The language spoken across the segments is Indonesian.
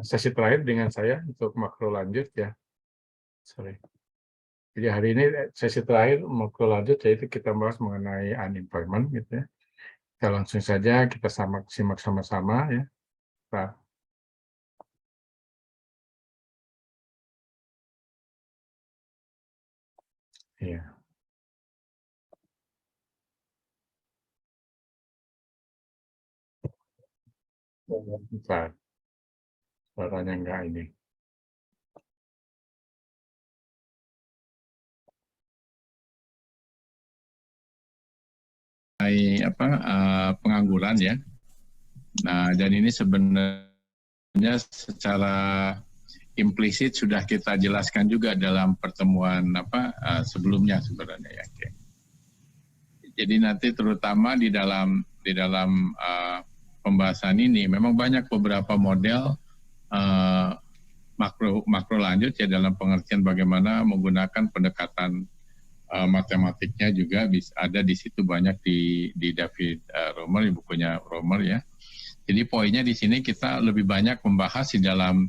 sesi terakhir dengan saya untuk makro lanjut ya. Sorry. Jadi hari ini sesi terakhir makro lanjut, yaitu kita bahas mengenai unemployment gitu ya. Kita langsung saja kita simak sama-sama ya. Nah, iya. Bentar, suaranya enggak ini. Pengangguran ya. Nah, dan ini sebenarnya secara implisit sudah kita jelaskan juga dalam pertemuan sebelumnya sebenarnya ya. Jadi nanti terutama di dalam pembahasan ini memang banyak beberapa model makro lanjut ya, dalam pengertian bagaimana menggunakan pendekatan matematiknya juga ada di situ banyak di David Romer, di bukunya Romer ya. Jadi poinnya di sini kita lebih banyak membahas di dalam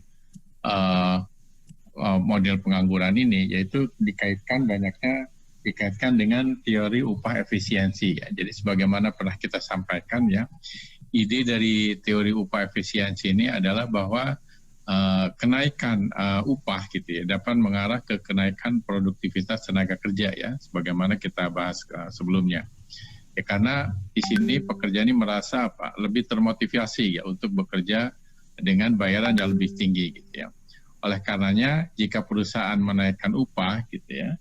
model pengangguran ini, yaitu dikaitkan dengan teori upah efisiensi ya. Jadi sebagaimana pernah kita sampaikan ya, ide dari teori upah efisiensi ini adalah bahwa kenaikan upah gitu ya dapat mengarah ke kenaikan produktivitas tenaga kerja ya, sebagaimana kita bahas sebelumnya. Ya, karena di sini pekerja ini merasa lebih termotivasi ya untuk bekerja dengan bayaran yang lebih tinggi gitu ya. Oleh karenanya jika perusahaan menaikkan upah gitu ya,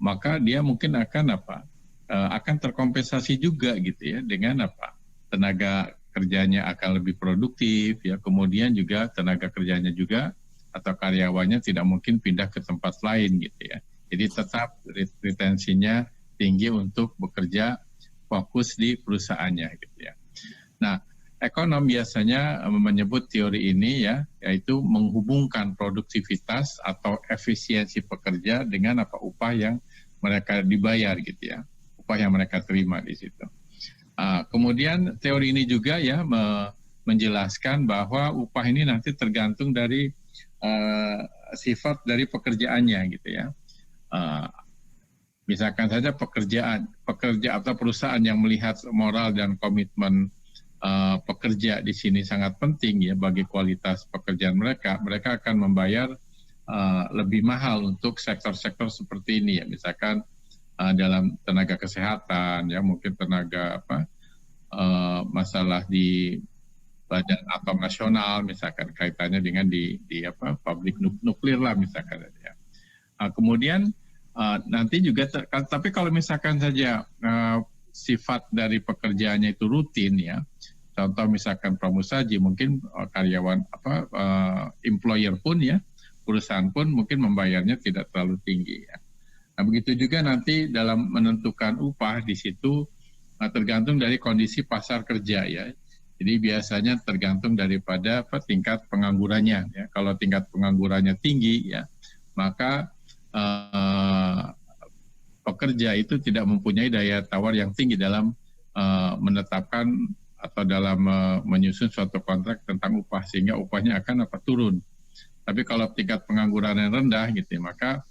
maka dia mungkin akan terkompensasi juga gitu ya dengan tenaga kerjanya akan lebih produktif ya, kemudian juga tenaga kerjanya juga atau karyawannya tidak mungkin pindah ke tempat lain gitu ya. Jadi tetap retensinya tinggi untuk bekerja fokus di perusahaannya gitu ya. Nah, ekonom biasanya menyebut teori ini ya, yaitu menghubungkan produktivitas atau efisiensi pekerja dengan upah yang mereka dibayar gitu ya, upah yang mereka terima di situ. Kemudian teori ini juga ya menjelaskan bahwa upah ini nanti tergantung dari sifat dari pekerjaannya gitu ya. Misalkan saja pekerja atau perusahaan yang melihat moral dan komitmen pekerja di sini sangat penting ya bagi kualitas pekerjaan mereka akan membayar lebih mahal untuk sektor-sektor seperti ini ya, misalkan dalam tenaga kesehatan ya, mungkin tenaga masalah di badan atom nasional misalkan kaitannya dengan di pabrik nuklir lah misalkan ya. Kemudian nanti juga tapi kalau misalkan saja sifat dari pekerjaannya itu rutin ya, contoh misalkan pramusaji, mungkin karyawan employer pun ya, perusahaan pun mungkin membayarnya tidak terlalu tinggi ya. Nah, begitu juga nanti dalam menentukan upah di situ tergantung dari kondisi pasar kerja ya. Jadi biasanya tergantung daripada tingkat penganggurannya ya. Kalau tingkat penganggurannya tinggi ya, maka pekerja itu tidak mempunyai daya tawar yang tinggi dalam menetapkan atau dalam menyusun suatu kontrak tentang upah, sehingga upahnya akan turun. Tapi kalau tingkat pengangguran yang rendah gitu ya, maka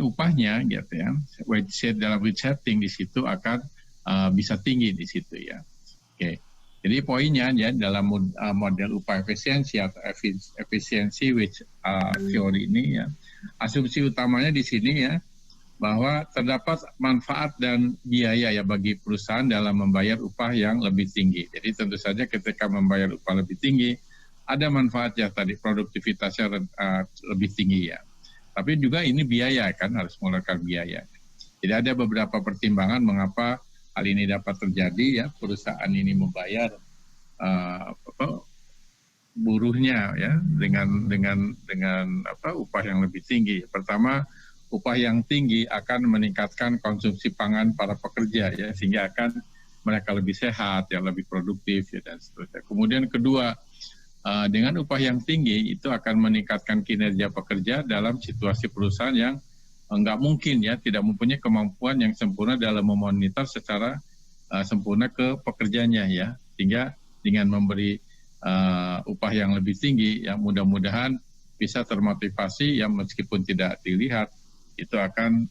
upahnya gitu ya, dalam wage setting di situ akan bisa tinggi di situ ya. Oke. Jadi poinnya ya dalam model upah efisiensi atau efisiensi wage theory ini ya, asumsi utamanya di sini ya bahwa terdapat manfaat dan biaya ya bagi perusahaan dalam membayar upah yang lebih tinggi. Jadi tentu saja ketika membayar upah lebih tinggi ada manfaatnya tadi, produktivitasnya lebih tinggi ya. Tapi juga ini biaya kan, harus mengeluarkan biaya. Jadi ada beberapa pertimbangan mengapa hal ini dapat terjadi ya, perusahaan ini membayar buruhnya ya dengan upah yang lebih tinggi. Pertama, upah yang tinggi akan meningkatkan konsumsi pangan para pekerja ya, sehingga akan mereka lebih sehat ya, lebih produktif ya, dan seterusnya. Kemudian kedua, dengan upah yang tinggi itu akan meningkatkan kinerja pekerja dalam situasi perusahaan yang enggak mungkin ya, tidak mempunyai kemampuan yang sempurna dalam memonitor secara sempurna ke pekerjanya ya, sehingga dengan memberi upah yang lebih tinggi, yang mudah-mudahan bisa termotivasi yang meskipun tidak dilihat itu akan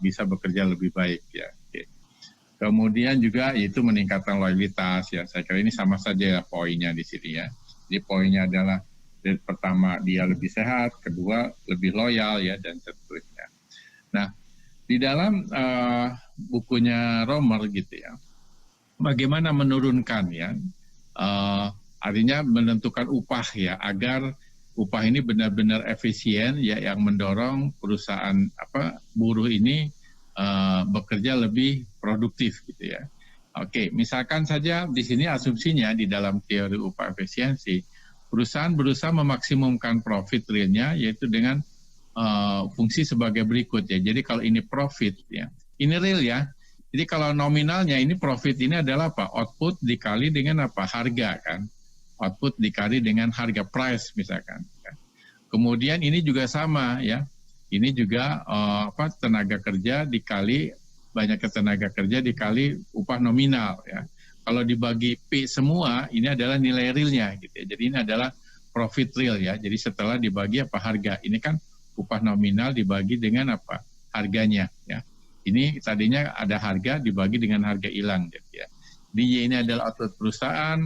bisa bekerja lebih baik ya. Oke. Kemudian juga itu meningkatkan loyalitas ya. Saya kira ini sama saja ya poinnya di sini ya. Jadi poinnya adalah pertama dia lebih sehat, kedua lebih loyal ya dan seterusnya. Nah, di dalam bukunya Romer gitu ya, bagaimana menurunkan ya, artinya menentukan upah ya agar upah ini benar-benar efisien ya yang mendorong perusahaan buruh ini bekerja lebih produktif gitu ya. Oke, misalkan saja di sini asumsinya di dalam teori upah efisiensi, perusahaan berusaha memaksimumkan profit realnya yaitu dengan fungsi sebagai berikut ya. Jadi kalau ini profit ya, ini real ya. Jadi kalau nominalnya ini profit ini adalah apa? Output dikali dengan apa? Harga kan. Output dikali dengan harga price misalkan. Kemudian ini juga sama ya. Ini juga tenaga kerja dikali banyaknya tenaga kerja dikali upah nominal ya. Kalau dibagi P semua ini adalah nilai realnya gitu ya. Jadi ini adalah profit real ya. Jadi setelah dibagi apa harga. Ini kan upah nominal dibagi dengan apa? Harganya ya. Ini tadinya ada harga dibagi dengan harga hilang gitu ya. Di Y ini adalah output perusahaan,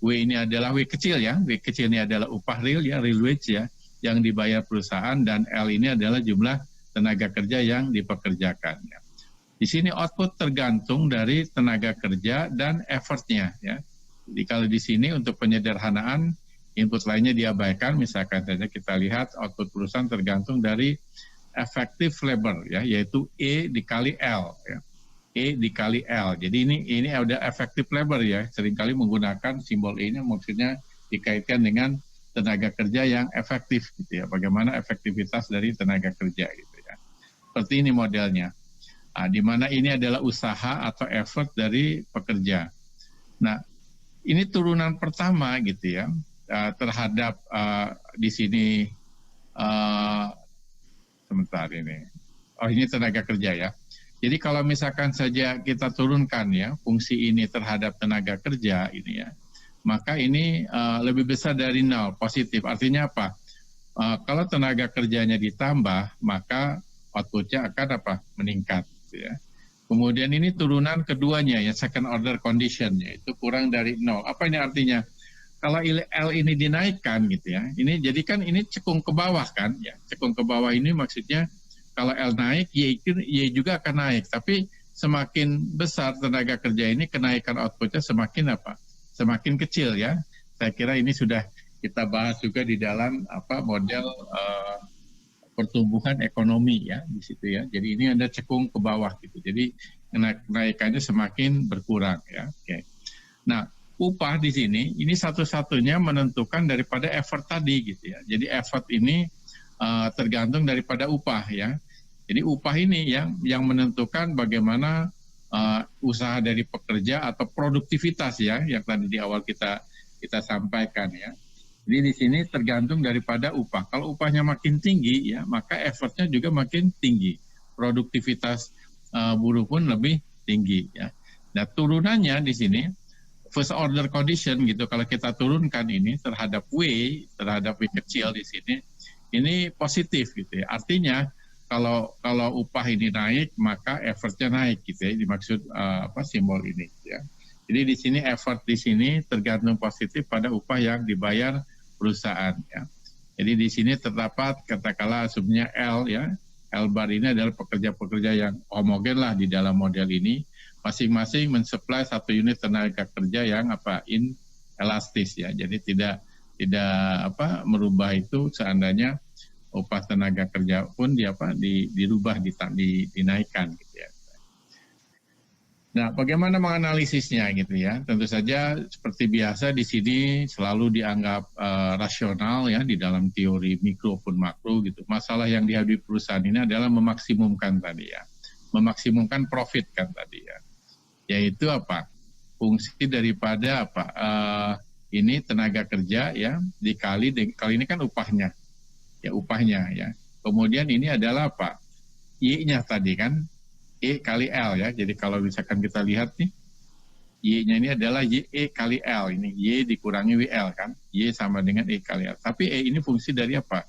W ini adalah W kecil ya. W kecil ini adalah upah real ya, real wage ya yang dibayar perusahaan, dan L ini adalah jumlah tenaga kerja yang dipekerjakan ya. Di sini output tergantung dari tenaga kerja dan effortnya ya. Jadi kalau di sini untuk penyederhanaan input lainnya diabaikan, misalkan saja kita lihat output perusahaan tergantung dari effective labor ya, yaitu E dikali L ya. E dikali L. Jadi ini ada effective labor ya. Seringkali menggunakan simbol E ini maksudnya dikaitkan dengan tenaga kerja yang efektif gitu ya. Bagaimana efektivitas dari tenaga kerja gitu ya. Seperti ini modelnya. Nah, di mana ini adalah usaha atau effort dari pekerja. Nah, ini turunan pertama gitu ya terhadap di sini sebentar ini. Oh, ini tenaga kerja ya. Jadi kalau misalkan saja kita turunkan ya fungsi ini terhadap tenaga kerja ini ya, maka ini lebih besar dari 0, positif. Artinya apa? Kalau tenaga kerjanya ditambah, maka outputnya akan apa? Meningkat. Gitu ya. Kemudian ini turunan keduanya ya, second order condition, yaitu kurang dari 0. Apa ini artinya? Kalau L ini dinaikkan gitu ya, ini jadi kan ini cekung ke bawah kan ya, cekung ke bawah ini maksudnya kalau L naik, Y juga akan naik, tapi semakin besar tenaga kerja ini kenaikan outputnya semakin apa? Semakin kecil ya. Saya kira ini sudah kita bahas juga di dalam model pertumbuhan ekonomi ya di situ ya. Jadi ini ada cekung ke bawah gitu. Jadi kenaikannya semakin berkurang ya. Oke. Nah, upah di sini ini satu-satunya menentukan daripada effort tadi gitu ya. Jadi effort ini tergantung daripada upah ya. Jadi upah ini yang menentukan bagaimana usaha dari pekerja atau produktivitas ya yang tadi di awal kita sampaikan ya. Jadi di sini tergantung daripada upah. Kalau upahnya makin tinggi ya, maka effortnya juga makin tinggi. Produktivitas buruh pun lebih tinggi ya. Nah, turunannya di sini first order condition gitu, kalau kita turunkan ini terhadap W kecil di sini, ini positif gitu ya. Artinya kalau upah ini naik, maka effortnya naik gitu ya. Dimaksud simbol ini ya. Jadi di sini effort di sini tergantung positif pada upah yang dibayar perusahaan ya. Jadi di sini terdapat katakanlah asumsinya L ya. L bar ini adalah pekerja-pekerja yang homogen lah di dalam model ini. Masing-masing mensuplai satu unit tenaga kerja yang inelastis ya. Jadi tidak merubah itu seandainya upah tenaga kerja pun dirubah dinaikkan gitu ya. Nah, bagaimana menganalisisnya gitu ya? Tentu saja seperti biasa di sini selalu dianggap rasional ya di dalam teori mikro pun makro gitu. Masalah yang dihadapi perusahaan ini adalah memaksimumkan tadi ya. Memaksimumkan profit kan tadi ya. Yaitu apa? Fungsi daripada ini tenaga kerja ya dikali kali ini kan upahnya. Ya upahnya ya. Kemudian ini adalah apa? Y-nya tadi kan E kali L ya. Jadi kalau misalkan kita lihat nih, Y-nya ini adalah YE kali L. Ini Y dikurangi WL kan. Y sama dengan E kali L. Tapi E ini fungsi dari apa?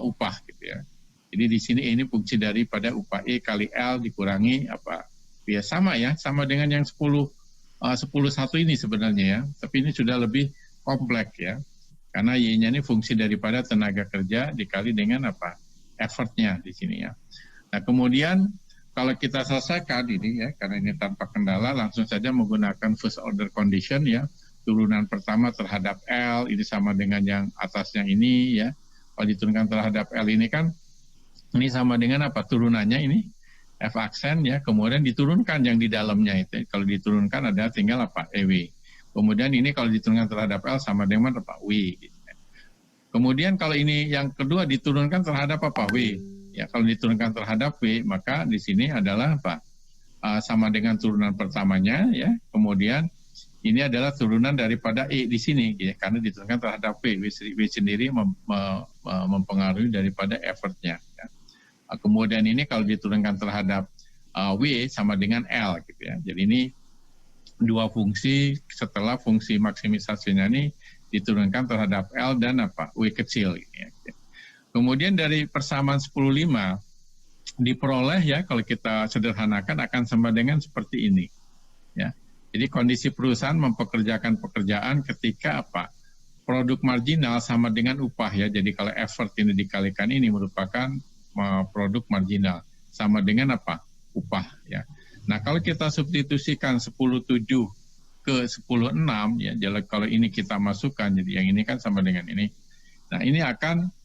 Upah gitu ya. Jadi di sini E ini fungsi daripada upah E kali L dikurangi apa? Ya sama ya, sama dengan yang 10 1 ini sebenarnya ya. Tapi ini sudah lebih kompleks ya. Karena Y-nya ini fungsi daripada tenaga kerja dikali dengan apa? Effortnya di sini ya. Nah, kemudian kalau kita selesaikan ini ya, karena ini tanpa kendala, langsung saja menggunakan first order condition ya. Turunan pertama terhadap L, ini sama dengan yang atasnya ini ya. Kalau diturunkan terhadap L ini kan, ini sama dengan apa? Turunannya ini, F aksen ya, kemudian diturunkan yang di dalamnya itu. Kalau diturunkan ada tinggal apa? EW. Kemudian ini kalau diturunkan terhadap L sama dengan apa? W. Gitu. Kemudian kalau ini yang kedua diturunkan terhadap apa? W. Ya, kalau diturunkan terhadap W, maka di sini adalah apa? Sama dengan turunan pertamanya, ya. Kemudian ini adalah turunan daripada E di sini, ya, karena diturunkan terhadap W. W sendiri mempengaruhi daripada effortnya. Ya. Kemudian ini kalau diturunkan terhadap W sama dengan L, gitu ya. Jadi ini dua fungsi setelah fungsi maksimisasinya ini diturunkan terhadap L dan apa? W kecil, gitu ya. Kemudian dari persamaan 10/5 diperoleh ya kalau kita sederhanakan akan sama dengan seperti ini. Ya. Jadi kondisi perusahaan mempekerjakan pekerjaan ketika apa? Produk marginal sama dengan upah ya. Jadi kalau effort ini dikalikan ini merupakan produk marginal sama dengan apa? Upah ya. Nah, kalau kita substitusikan 10/7 ke 10/6 ya. Jadi kalau ini kita masukkan jadi yang ini kan sama dengan ini. Nah, ini akan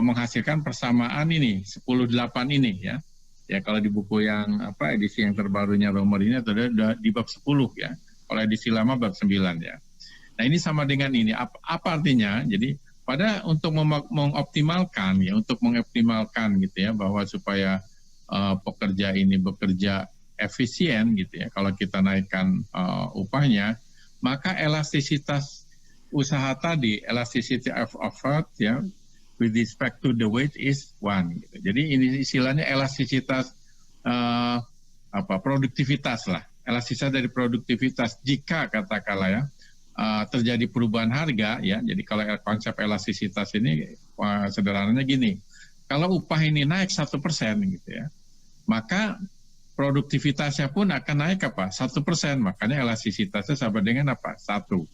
menghasilkan persamaan ini 10/8 ini ya. Ya kalau di buku yang apa edisi yang terbarunya Romer ini ada di bab 10 ya. Kalau edisi lama bab 9 ya. Nah, ini sama dengan ini. Apa artinya? Jadi untuk mengoptimalkan ya, untuk mengoptimalkan gitu ya bahwa supaya pekerja ini bekerja efisien gitu ya. Kalau kita naikkan upahnya, maka elastisitas usaha tadi, elasticity of effort ya, with respect to the wage is 1. Gitu. Jadi ini istilahnya elastisitas produktivitas lah, elastisitas dari produktivitas jika katakanlah ya terjadi perubahan harga ya. Jadi kalau konsep elastisitas ini sederhananya gini, kalau upah ini naik 1% gitu ya, maka produktivitasnya pun akan naik apa? 1%. Makanya elastisitasnya sama dengan apa? 1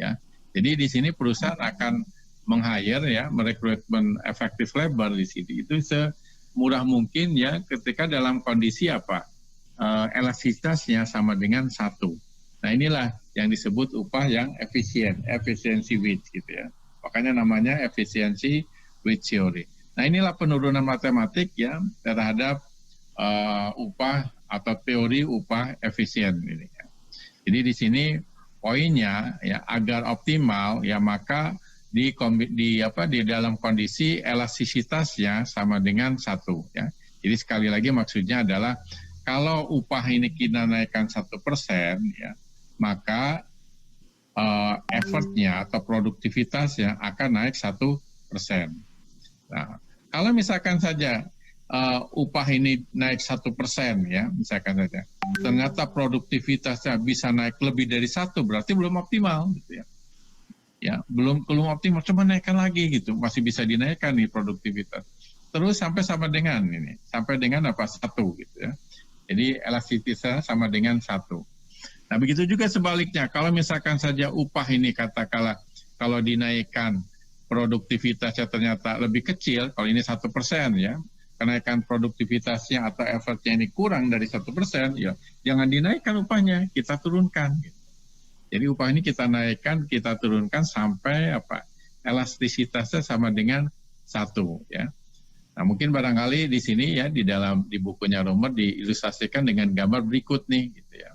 ya. Jadi di sini perusahaan akan meng-hire ya, merekrutmen efektif labor di sini itu semurah mungkin ya ketika dalam kondisi apa? Elastisitasnya sama dengan 1. Nah, inilah yang disebut upah yang efisien, efficiency wage gitu ya. Makanya namanya efficiency wage theory. Nah, inilah penurunan matematik ya terhadap upah atau teori upah efisien ini ya. Jadi di sini poinnya ya agar optimal ya maka di dalam kondisi elastisitasnya sama dengan 1 ya. Jadi sekali lagi maksudnya adalah kalau upah ini kita naikkan 1% ya, maka effortnya atau produktivitasnya akan naik 1%. Nah, kalau misalkan saja upah ini naik 1% ya, misalkan saja. Ternyata produktivitasnya bisa naik lebih dari 1, berarti belum optimal gitu ya. Ya, belum optimal, coba naikkan lagi gitu, masih bisa dinaikkan nih produktivitas. Terus sampai sama dengan ini, sampai dengan apa? 1 gitu ya. Jadi elastisitasnya sama dengan 1. Nah, begitu juga sebaliknya, kalau misalkan saja upah ini katakanlah kalau dinaikkan produktivitasnya ternyata lebih kecil, kalau ini 1% ya, kenaikan produktivitasnya atau effortnya ini kurang dari 1%, ya jangan dinaikkan upahnya, kita turunkan. Jadi upah ini kita naikkan, kita turunkan sampai apa? Elastisitasnya sama dengan 1 ya. Nah, mungkin barangkali di sini ya di bukunya Romer diilustrasikan dengan gambar berikut nih gitu ya.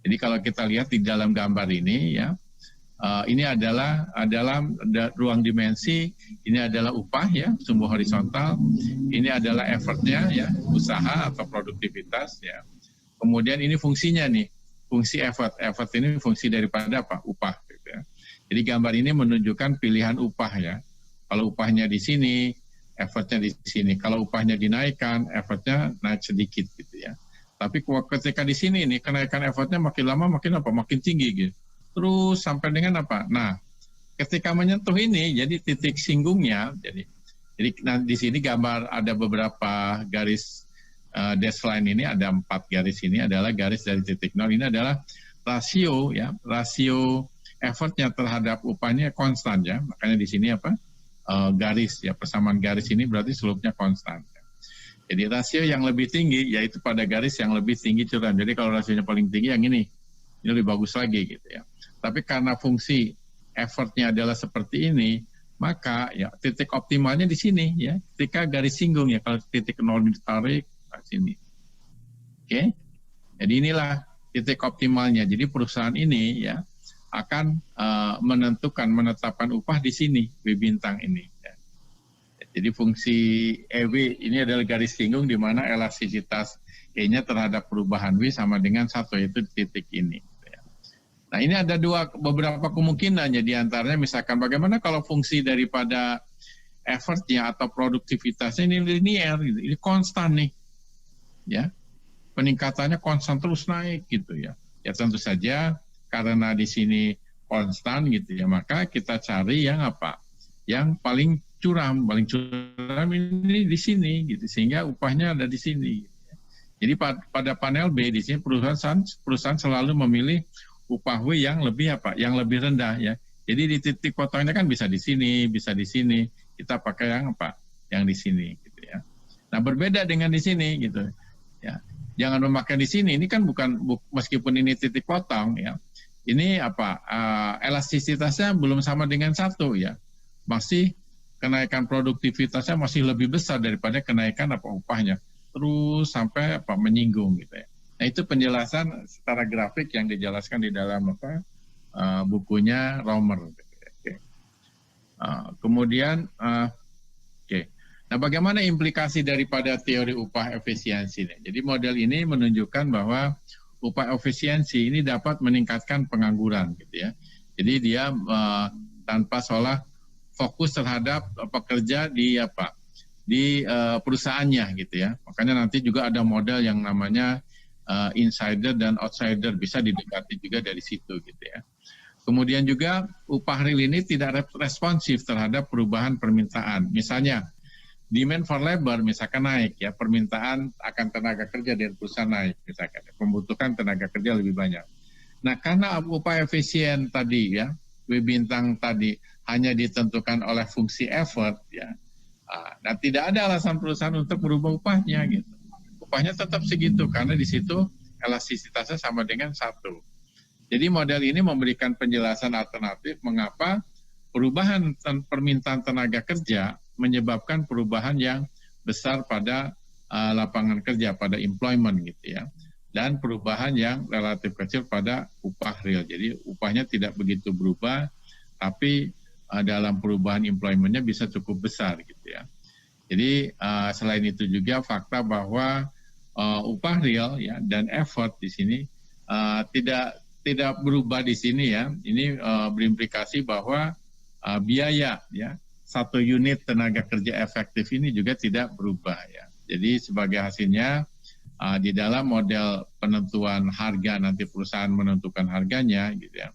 Jadi kalau kita lihat di dalam gambar ini ya, ini adalah ruang dimensi, ini adalah upah ya, sumbu horizontal, ini adalah effortnya ya, usaha atau produktivitas ya. Kemudian ini fungsinya nih, fungsi effort ini fungsi daripada apa? Upah gitu ya. Jadi gambar ini menunjukkan pilihan upah ya. Kalau upahnya di sini, effortnya di sini. Kalau upahnya dinaikkan, effortnya naik sedikit gitu ya. Tapi ketika di sini nih kenaikan effortnya makin lama makin apa? Makin tinggi gitu. Terus sampai dengan apa? Nah, ketika menyentuh ini, jadi titik singgungnya, jadi nah, di sini gambar ada beberapa garis dash line ini, ada 4 garis ini adalah garis dari titik nol. Ini adalah rasio ya, rasio effortnya terhadap upahnya konstan ya. Makanya di sini apa? Garis ya, persamaan garis ini berarti slope-nya konstan. Jadi rasio yang lebih tinggi yaitu pada garis yang lebih tinggi curam. Jadi kalau rasionya paling tinggi yang ini lebih bagus lagi gitu ya. Tapi karena fungsi effortnya adalah seperti ini, maka ya titik optimalnya di sini ya, ketika garis singgung ya, kalau titik nol ditarik ke sini. Oke. Jadi inilah titik optimalnya. Jadi perusahaan ini ya akan menetapkan upah di sini, W bintang ini. Ya. Jadi fungsi EW ini adalah garis singgung di mana elastisitas E-nya terhadap perubahan W sama dengan 1, yaitu titik ini. Nah ini ada beberapa kemungkinan ya, diantaranya misalkan bagaimana kalau fungsi daripada effortnya atau produktivitasnya ini linear, gitu. Ini konstan nih, ya peningkatannya konstan terus naik gitu ya. Ya tentu saja karena di sini konstan gitu ya, maka kita cari yang apa? Yang paling curam ini di sini gitu, sehingga upahnya ada di sini. Jadi pada panel B di sini perusahaan selalu memilih upah W yang lebih apa? Yang lebih rendah ya. Jadi di titik potongnya kan bisa di sini, bisa di sini. Kita pakai yang apa? Yang di sini gitu ya. Nah, berbeda dengan di sini gitu. Ya. Jangan memakai di sini. Ini kan meskipun ini titik potong ya. Ini apa? Elastisitasnya belum sama dengan 1 ya. Masih kenaikan produktivitasnya masih lebih besar daripada kenaikan apa upahnya. Terus sampai apa menyinggung gitu ya. Nah, itu penjelasan secara grafik yang dijelaskan di dalam bukunya Romer. Okay. Kemudian, nah bagaimana implikasi daripada teori upah efisiensi ini? Jadi model ini menunjukkan bahwa upah efisiensi ini dapat meningkatkan pengangguran, gitu ya. Jadi dia tanpa seolah fokus terhadap pekerja di perusahaannya, gitu ya. Makanya nanti juga ada model yang namanya insider dan outsider, bisa didekati juga dari situ gitu ya. Kemudian juga upah real ini tidak responsif terhadap perubahan permintaan. Misalnya demand for labor misalkan naik ya, permintaan akan tenaga kerja dari perusahaan naik misalkan, membutuhkan tenaga kerja lebih banyak. Nah karena upah efisien tadi ya, W bintang tadi hanya ditentukan oleh fungsi effort ya, nah tidak ada alasan perusahaan untuk merubah upahnya gitu. Upahnya tetap segitu karena di situ elastisitasnya sama dengan 1. Jadi model ini memberikan penjelasan alternatif mengapa perubahan permintaan tenaga kerja menyebabkan perubahan yang besar pada lapangan kerja, pada employment gitu ya. Dan perubahan yang relatif kecil pada upah real. Jadi upahnya tidak begitu berubah, tapi dalam perubahan employment-nya bisa cukup besar gitu ya. Jadi selain itu juga fakta bahwa upah real ya dan effort di sini tidak berubah di sini ya. Ini berimplikasi bahwa biaya ya 1 unit tenaga kerja efektif ini juga tidak berubah ya. Jadi sebagai hasilnya di dalam model penentuan harga, nanti perusahaan menentukan harganya gitu ya.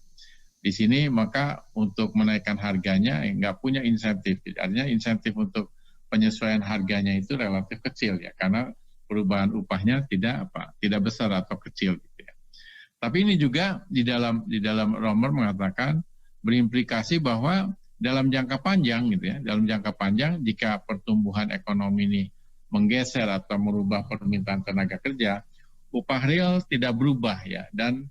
Di sini maka untuk menaikkan harganya nggak punya insentif. Artinya insentif untuk penyesuaian harganya itu relatif kecil ya, karena perubahan upahnya tidak besar atau kecil gitu ya. Tapi ini juga di dalam Romer mengatakan berimplikasi bahwa dalam jangka panjang gitu ya, dalam jangka panjang jika pertumbuhan ekonomi ini menggeser atau merubah permintaan tenaga kerja, upah real tidak berubah ya, dan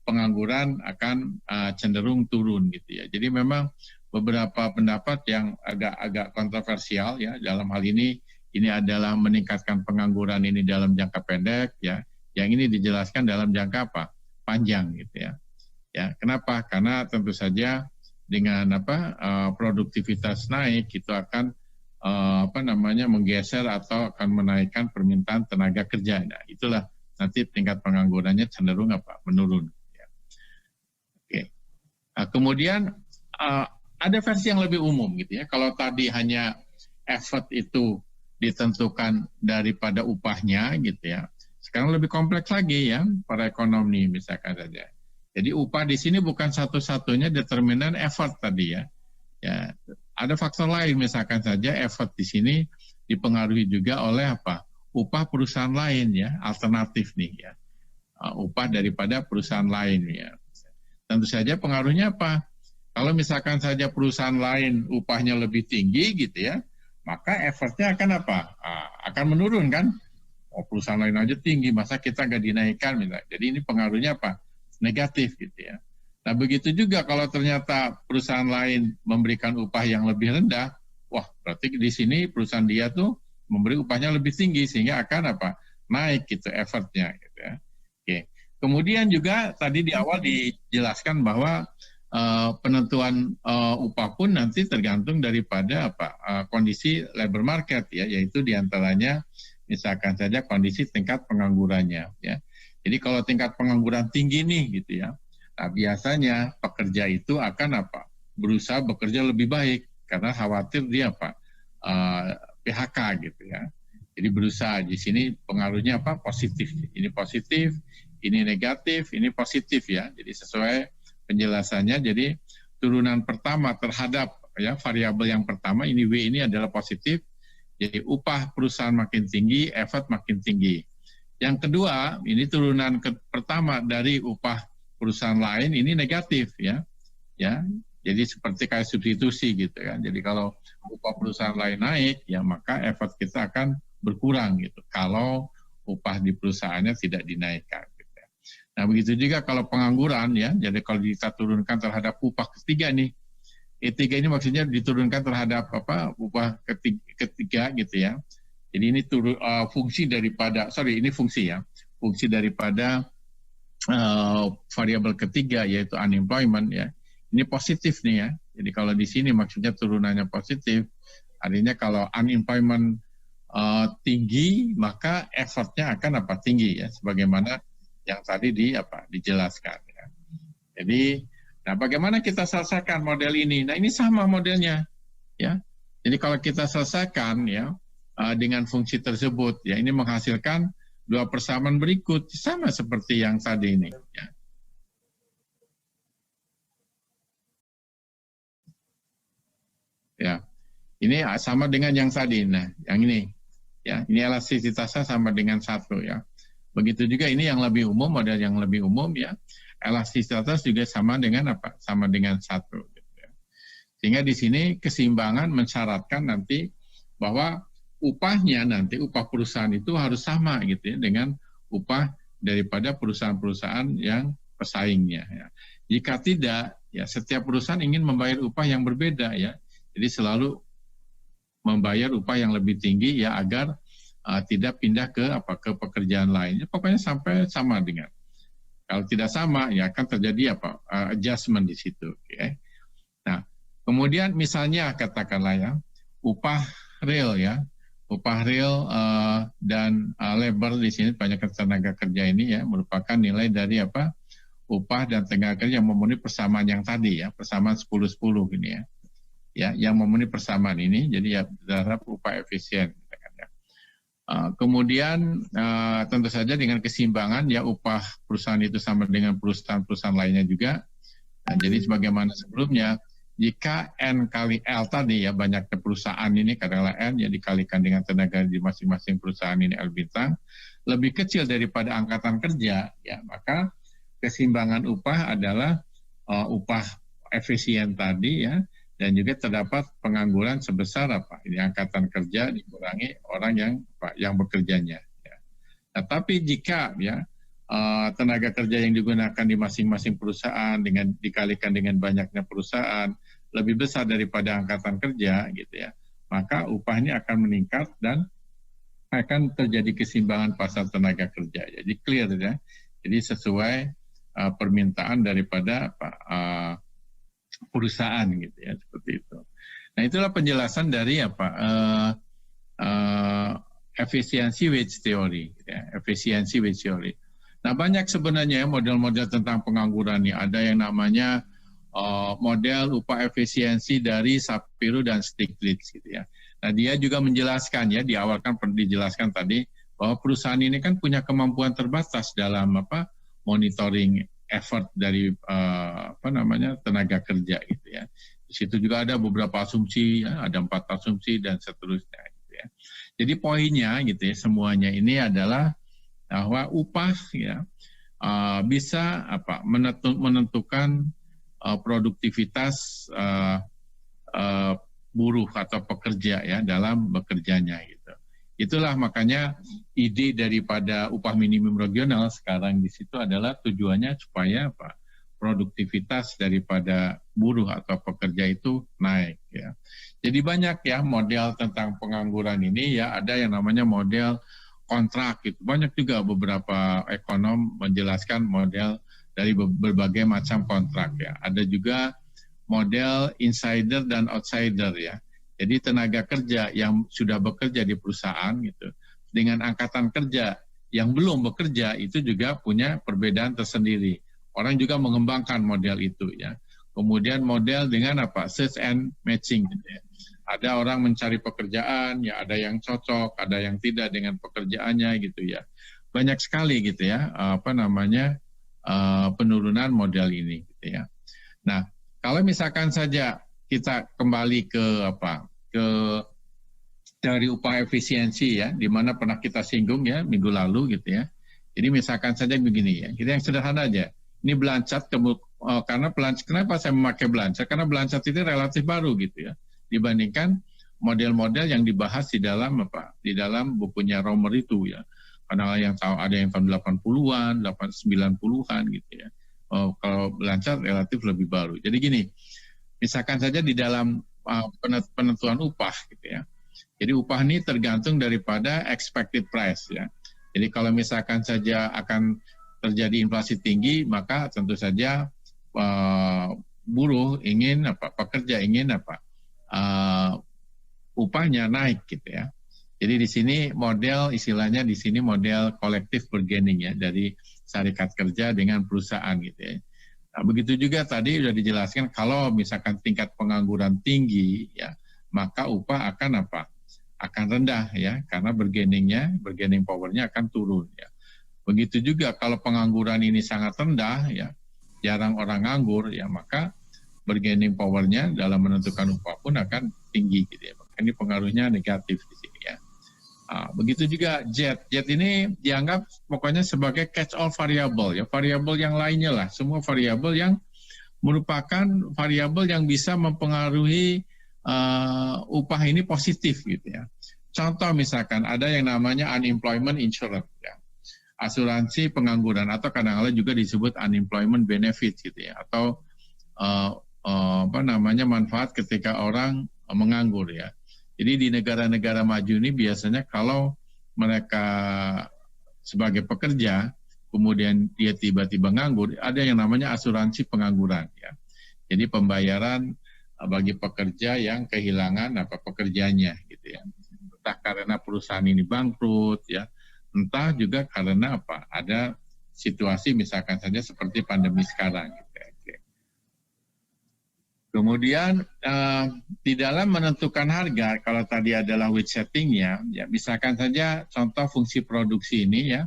pengangguran akan cenderung turun gitu ya. Jadi memang beberapa pendapat yang agak kontroversial ya dalam hal ini adalah meningkatkan pengangguran ini dalam jangka pendek ya. Yang ini dijelaskan dalam jangka panjang gitu ya. Ya, kenapa? Karena tentu saja dengan produktivitas naik itu akan menggeser atau akan menaikkan permintaan tenaga kerja. Nah, itulah nanti tingkat penganggurannya cenderung menurun. Ya. Oke. Nah, kemudian ada versi yang lebih umum gitu ya. Kalau tadi hanya effort itu ditentukan daripada upahnya gitu ya. sekarang lebih kompleks lagi ya, para ekonomi misalkan saja. Jadi upah di sini bukan satu-satunya determinan effort tadi ya. Ya, ada faktor lain misalkan saja effort di sini dipengaruhi juga oleh apa? Upah perusahaan lain ya, alternatif nih ya. Upah daripada perusahaan lain ya. Tentu saja pengaruhnya apa? Kalau misalkan saja perusahaan lain upahnya lebih tinggi gitu ya, maka effortnya akan apa? Akan menurun kan? Oh, perusahaan lain aja tinggi, masa kita nggak dinaikkan? Misalnya. Jadi ini pengaruhnya apa? Negatif gitu ya. Nah begitu juga kalau ternyata perusahaan lain memberikan upah yang lebih rendah, wah berarti di sini perusahaan dia tuh memberi upahnya lebih tinggi sehingga akan apa? Naik gitu effortnya gitu ya. Oke. Kemudian juga tadi di awal dijelaskan bahwa penentuan upah pun nanti tergantung daripada apa kondisi labor market ya, yaitu diantaranya misalkan saja kondisi tingkat penganggurannya ya. Jadi kalau tingkat pengangguran tinggi nih gitu ya, nah biasanya pekerja itu akan apa berusaha bekerja lebih baik karena khawatir dia apa PHK gitu ya. Jadi berusaha di sini pengaruhnya apa positif. Ini positif, ini negatif, ini positif ya. Jadi sesuai penjelasannya, jadi turunan pertama terhadap ya variabel yang pertama ini W ini adalah positif, jadi upah perusahaan makin tinggi, effort makin tinggi. Yang kedua, ini turunan pertama dari upah perusahaan lain ini negatif ya, ya. Jadi seperti kayak substitusi gitu kan. Jadi kalau upah perusahaan lain naik, ya maka effort kita akan berkurang gitu. Kalau upah di perusahaannya tidak dinaikkan. Nah begitu juga kalau pengangguran ya, jadi kalau kita turunkan terhadap upah ketiga nih, E3 ini maksudnya diturunkan terhadap apa upah ketiga gitu ya. Jadi ini fungsi daripada, ini fungsi ya, fungsi daripada variabel ketiga yaitu unemployment ya. Ini positif nih ya. Jadi kalau di sini maksudnya turunannya positif, artinya kalau unemployment tinggi maka effortnya akan apa tinggi ya, sebagaimana yang tadi dijelaskan. Ya. Jadi, nah bagaimana kita selesaikan model ini? Nah ini sama modelnya, ya. Jadi kalau kita selesaikan ya dengan fungsi tersebut, ya ini menghasilkan dua persamaan berikut sama seperti yang tadi ini. Ya. Ya, ini sama dengan yang tadi. Nah, yang ini, ya ini elastisitasnya sama dengan 1 ya. Begitu juga ini yang lebih umum, model yang lebih umum ya, elastisitas juga sama dengan apa? Sama dengan 1. Gitu ya. Sehingga di sini keseimbangan mensyaratkan nanti bahwa upahnya nanti, upah perusahaan itu harus sama gitu ya, dengan upah daripada perusahaan-perusahaan yang pesaingnya. Ya. Jika tidak, ya setiap perusahaan ingin membayar upah yang berbeda ya, jadi selalu membayar upah yang lebih tinggi ya agar tidak pindah ke pekerjaan lain. Pokoknya sampai sama dengan. Kalau tidak sama ya akan terjadi adjustment di situ. Okay. Nah, kemudian misalnya katakanlah ya upah real ya, upah real dan labor di sini banyak tenaga kerja ini ya merupakan nilai dari upah dan tenaga kerja yang memenuhi persamaan yang tadi ya, persamaan 10-10 gini ya. Ya, yang memenuhi persamaan ini jadi ya terhadap upah efisien. Kemudian tentu saja dengan keseimbangan ya upah perusahaan itu sama dengan perusahaan-perusahaan lainnya juga. Nah, jadi sebagaimana sebelumnya, jika N kali L tadi ya banyaknya perusahaan ini katakanlah N ya dikalikan dengan tenaga di masing-masing perusahaan ini L bintang lebih kecil daripada angkatan kerja ya maka keseimbangan upah adalah upah efisien tadi ya. Dan juga terdapat pengangguran sebesar ini angkatan kerja dikurangi orang yang bekerjanya. Ya. Nah, tapi jika ya tenaga kerja yang digunakan di masing-masing perusahaan dengan dikalikan dengan banyaknya perusahaan lebih besar daripada angkatan kerja, gitu ya, maka upahnya akan meningkat dan akan terjadi keseimbangan pasar tenaga kerja. Jadi clear ya. Jadi sesuai permintaan daripada perusahaan gitu ya seperti itu. Nah itulah penjelasan dari efisiensi wage theory, gitu ya, efisiensi wage theory. Nah banyak sebenarnya model-model tentang pengangguran nih. Ada yang namanya model upah efisiensi dari Shapiro dan Stiglitz gitu ya. Nah dia juga menjelaskan ya di awal kan dijelaskan tadi bahwa perusahaan ini kan punya kemampuan terbatas dalam monitoring effort dari tenaga kerja gitu ya. Di situ juga ada beberapa asumsi, ya, ada 4 asumsi dan seterusnya. Gitu ya. Jadi poinnya gitu ya, semuanya ini adalah bahwa upah ya bisa menentukan produktivitas buruh atau pekerja ya dalam bekerjanya gitu. Itulah makanya ide daripada upah minimum regional sekarang di situ adalah tujuannya supaya produktivitas daripada buruh atau pekerja itu naik ya. Jadi banyak ya model tentang pengangguran ini ya, ada yang namanya model kontrak gitu. Banyak juga beberapa ekonom menjelaskan model dari berbagai macam kontrak ya. Ada juga model insider dan outsider ya. Jadi tenaga kerja yang sudah bekerja di perusahaan gitu dengan angkatan kerja yang belum bekerja itu juga punya perbedaan tersendiri. Orang juga mengembangkan model itu ya. Kemudian model dengan search and matching gitu ya. Ada orang mencari pekerjaan ya, ada yang cocok, ada yang tidak dengan pekerjaannya gitu ya. Banyak sekali gitu ya penurunan model ini gitu ya. Nah, kalau misalkan saja kita kembali ke dari upah efisiensi ya, di mana pernah kita singgung ya minggu lalu gitu ya. Jadi misalkan saja begini ya, kita yang sederhana aja. Ini Blanchard karena kenapa saya memakai Blanchard? Karena Blanchard itu relatif baru gitu ya, dibandingkan model-model yang dibahas di dalam bukunya Romer itu ya. Karena yang tahu ada yang tahun 80-an, 90-an gitu ya. Kalau Blanchard relatif lebih baru. Jadi gini, misalkan saja di dalam penentuan upah gitu ya. Jadi upah ini tergantung daripada expected price ya. Jadi kalau misalkan saja akan terjadi inflasi tinggi, maka tentu saja buruh ingin pekerja ingin upahnya naik gitu ya. Jadi di sini istilahnya di sini model collective bargaining ya dari serikat kerja dengan perusahaan gitu ya. Nah, begitu juga tadi sudah dijelaskan kalau misalkan tingkat pengangguran tinggi ya, maka upah akan akan rendah ya, karena bargaining power-nya akan turun ya. Begitu juga kalau pengangguran ini sangat rendah ya, jarang orang nganggur ya, maka bargaining power-nya dalam menentukan upah pun akan tinggi gitu ya. Ini pengaruhnya negatif di sini ya. Nah, begitu juga jet ini dianggap pokoknya sebagai catch all variable ya, variabel yang lainnya lah, semua variabel yang merupakan variabel yang bisa mempengaruhi upah ini positif gitu ya. Contoh misalkan ada yang namanya unemployment insurance ya, asuransi pengangguran atau kadang-kadang juga disebut unemployment benefit gitu ya, atau manfaat ketika orang menganggur ya. Jadi di negara-negara maju ini biasanya kalau mereka sebagai pekerja, kemudian dia tiba-tiba nganggur, ada yang namanya asuransi pengangguran ya. Jadi pembayaran bagi pekerja yang kehilangan pekerjaannya gitu ya. Entah karena perusahaan ini bangkrut ya, entah juga karena ada situasi misalkan saja seperti pandemi sekarang gitu ya. Kemudian di dalam menentukan harga, kalau tadi adalah wage setting-nya, ya misalkan saja contoh fungsi produksi ini ya,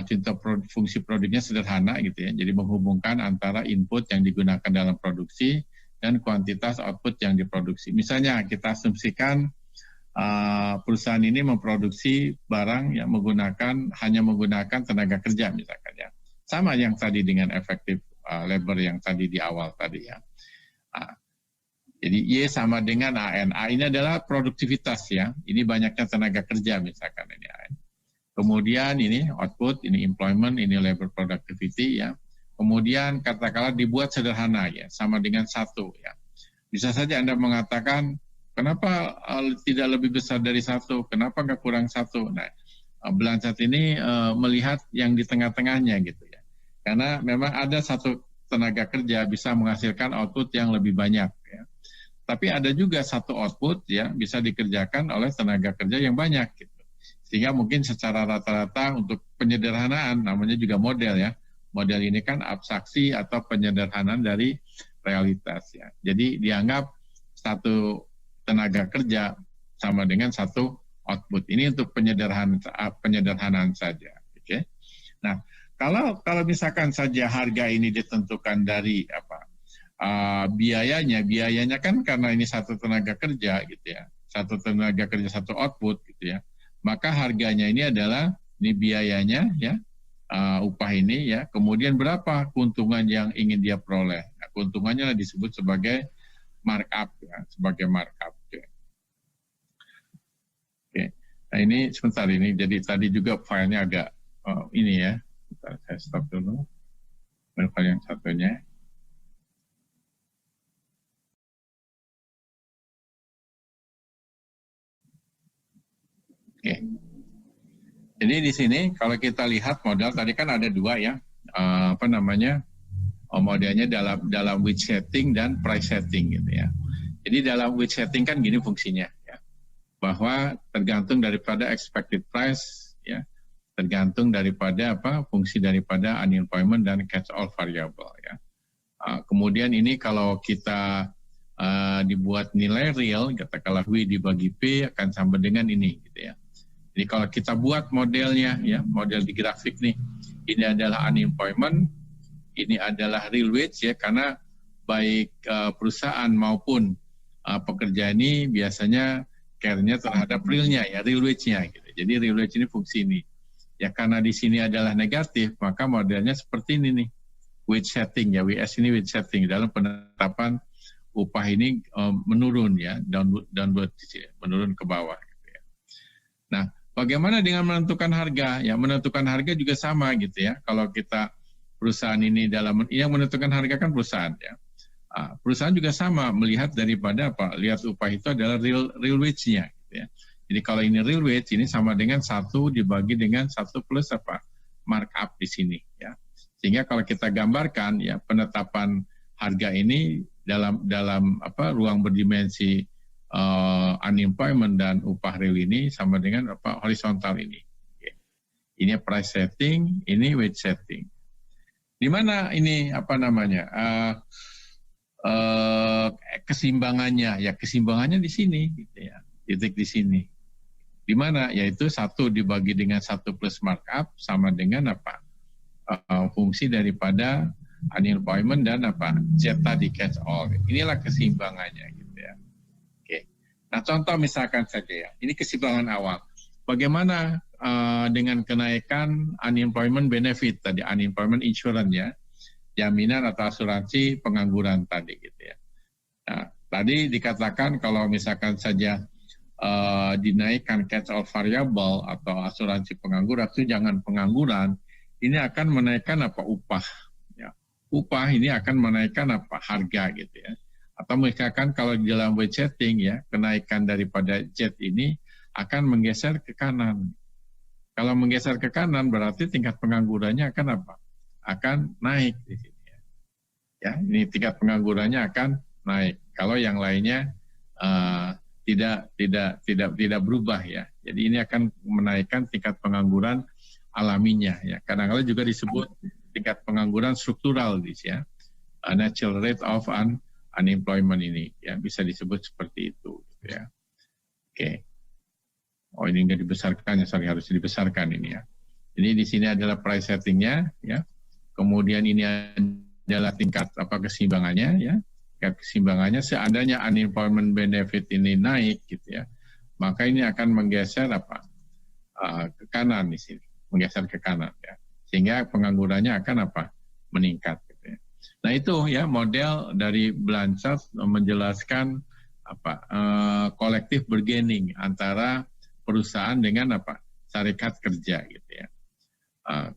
contoh fungsi produknya sederhana gitu ya, jadi menghubungkan antara input yang digunakan dalam produksi dan kuantitas output yang diproduksi. Misalnya kita asumsikan perusahaan ini memproduksi barang yang hanya menggunakan tenaga kerja misalkan ya, sama yang tadi dengan efektif labor yang tadi di awal tadi ya. Jadi Y sama dengan AN. A ini adalah produktivitas ya. Ini banyaknya tenaga kerja misalkan ini AN. Kemudian ini output, ini employment, ini labor productivity ya. Kemudian katakanlah dibuat sederhana ya, sama dengan 1 ya. Bisa saja Anda mengatakan kenapa tidak lebih besar dari 1? Kenapa nggak kurang 1? Nah, Blanchard ini melihat yang di tengah-tengahnya gitu ya. Karena memang ada satu tenaga kerja bisa menghasilkan output yang lebih banyak ya. Tapi ada juga satu output ya bisa dikerjakan oleh tenaga kerja yang banyak gitu. Sehingga mungkin secara rata-rata untuk penyederhanaan namanya juga model ya. Model ini kan abstraksi atau penyederhanaan dari realitas ya. Jadi dianggap satu tenaga kerja sama dengan satu output. Ini untuk penyederhanaan saja. Oke. Nah, kalau misalkan saja harga ini ditentukan dari biayanya kan karena ini satu tenaga kerja gitu ya, satu tenaga kerja satu output gitu ya, maka harganya ini adalah ini biayanya ya, upah ini ya, kemudian berapa keuntungan yang ingin dia peroleh. Nah, keuntungannya disebut sebagai markup ya, sebagai markup. Oke. Nah ini sebentar ini, jadi tadi juga filenya agak ini ya. Bentar, saya stop dulu. File yang satunya. Oke. Jadi di sini kalau kita lihat model tadi kan ada dua ya, modelnya dalam wage setting dan price setting gitu ya. Jadi dalam wage setting kan gini fungsinya ya, bahwa tergantung daripada expected price ya, tergantung daripada fungsi daripada unemployment dan catch all variable ya. Kemudian ini kalau kita dibuat nilai real, katakanlah W dibagi P akan sama dengan ini gitu ya. Jadi kalau kita buat modelnya ya, model di grafik nih, ini adalah unemployment, ini adalah real wage ya, karena baik perusahaan maupun pekerja ini biasanya care-nya terhadap realnya ya, real wage-nya gitu. Jadi real wage ini fungsi ini. Ya karena di sini adalah negatif, maka modelnya seperti ini nih, wage setting ya, WS ini wage setting, dalam penetapan upah ini menurun ya, downward menurun ke bawah. Gitu ya. Nah, bagaimana dengan menentukan harga? Ya menentukan harga juga sama gitu ya. Kalau kita perusahaan ini yang menentukan harga kan perusahaan ya. Perusahaan juga sama melihat daripada lihat upah itu adalah real wage-nya gitu ya. Jadi kalau ini real wage ini sama dengan 1 dibagi dengan 1 plus markup di sini ya. Sehingga kalau kita gambarkan ya penetapan harga ini dalam ruang berdimensi unemployment dan upah real ini sama dengan horizontal ini. Ini price setting, ini wage setting. Di mana ini keseimbangannya? Ya keseimbangannya di sini gitu ya. Titik di sini. Di mana? Yaitu 1 dibagi dengan 1 plus markup sama dengan fungsi daripada unemployment dan zeta di catch all. Inilah keseimbangannya gitu ya. Oke. Nah, contoh misalkan saja ya. Ini keseimbangan awal. Bagaimana dengan kenaikan unemployment benefit tadi, unemployment insurance ya, jaminan atau asuransi pengangguran tadi gitu ya. Nah, tadi dikatakan kalau misalkan saja dinaikkan catch all variable atau asuransi pengangguran itu jangan pengangguran, ini akan menaikkan upah ya. Upah ini akan menaikkan harga gitu ya. Atau misalkan kalau di dalam wage setting ya, kenaikan daripada Z ini akan menggeser ke kanan. Kalau menggeser ke kanan berarti tingkat penganggurannya akan akan naik di sini ya. Ya, ini tingkat penganggurannya akan naik. Kalau yang lainnya tidak berubah ya. Jadi ini akan menaikkan tingkat pengangguran alaminya ya. Kadang-kadang juga disebut tingkat pengangguran struktural ya. Natural rate of unemployment ini ya, bisa disebut seperti itu ya. Oke. Oh ini nggak dibesarkan ya, harus dibesarkan ini ya. Ini di sini adalah price settingnya ya. Kemudian ini adalah tingkat keseimbangannya ya. Keseimbangannya seandainya unemployment benefit ini naik gitu ya, maka ini akan menggeser ke kanan di sini, menggeser ke kanan ya, sehingga penganggurannya akan meningkat gitu ya. Nah itu ya model dari Blanchard menjelaskan kolektif bargaining antara perusahaan dengan serikat kerja gitu ya.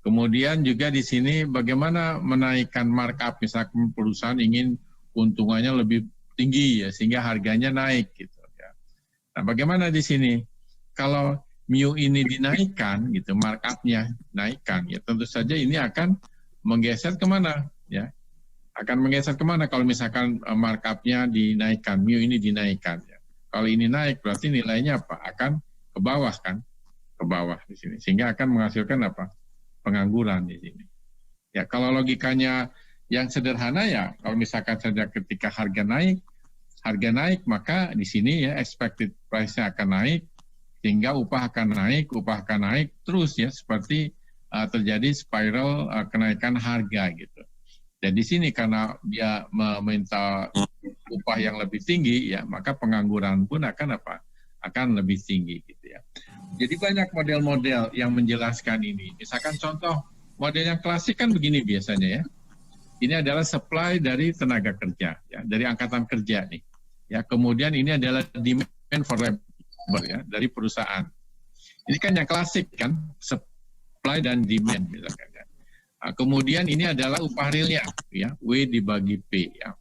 Kemudian juga di sini bagaimana menaikkan markup, misalkan perusahaan ingin keuntungannya lebih tinggi ya sehingga harganya naik gitu ya. Nah, bagaimana di sini? Kalau mu ini dinaikkan gitu, markupnya naikkan ya, tentu saja ini akan menggeser kemana ya? Akan menggeser kemana kalau misalkan markupnya dinaikkan, mu ini dinaikkan ya. Kalau ini naik berarti nilainya akan ke bawah kan? Ke bawah di sini. Sehingga akan menghasilkan pengangguran di sini. Ya, kalau logikanya yang sederhana ya, kalau misalkan saja ketika harga naik maka di sini ya expected price-nya akan naik, sehingga upah akan naik terus ya, seperti terjadi spiral kenaikan harga gitu. Dan di sini karena dia meminta upah yang lebih tinggi ya, maka pengangguran pun akan akan lebih tinggi gitu ya. Jadi banyak model-model yang menjelaskan ini. Misalkan contoh model yang klasik kan begini biasanya ya. Ini adalah supply dari tenaga kerja ya, dari angkatan kerja nih. Ya, kemudian ini adalah demand for labor ya, dari perusahaan. Ini kan yang klasik kan, supply dan demand misalkan ya. Nah, kemudian ini adalah upah realnya, ya, W dibagi P. Ya.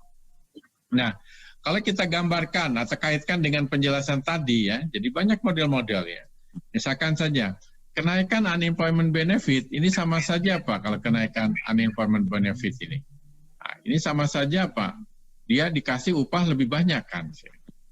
Nah, kalau kita gambarkan atau kaitkan dengan penjelasan tadi ya, jadi banyak model-model ya. Misalkan saja, kenaikan unemployment benefit ini sama saja apa kalau kenaikan unemployment benefit ini? Nah, ini sama saja apa? Dia dikasih upah lebih banyak kan,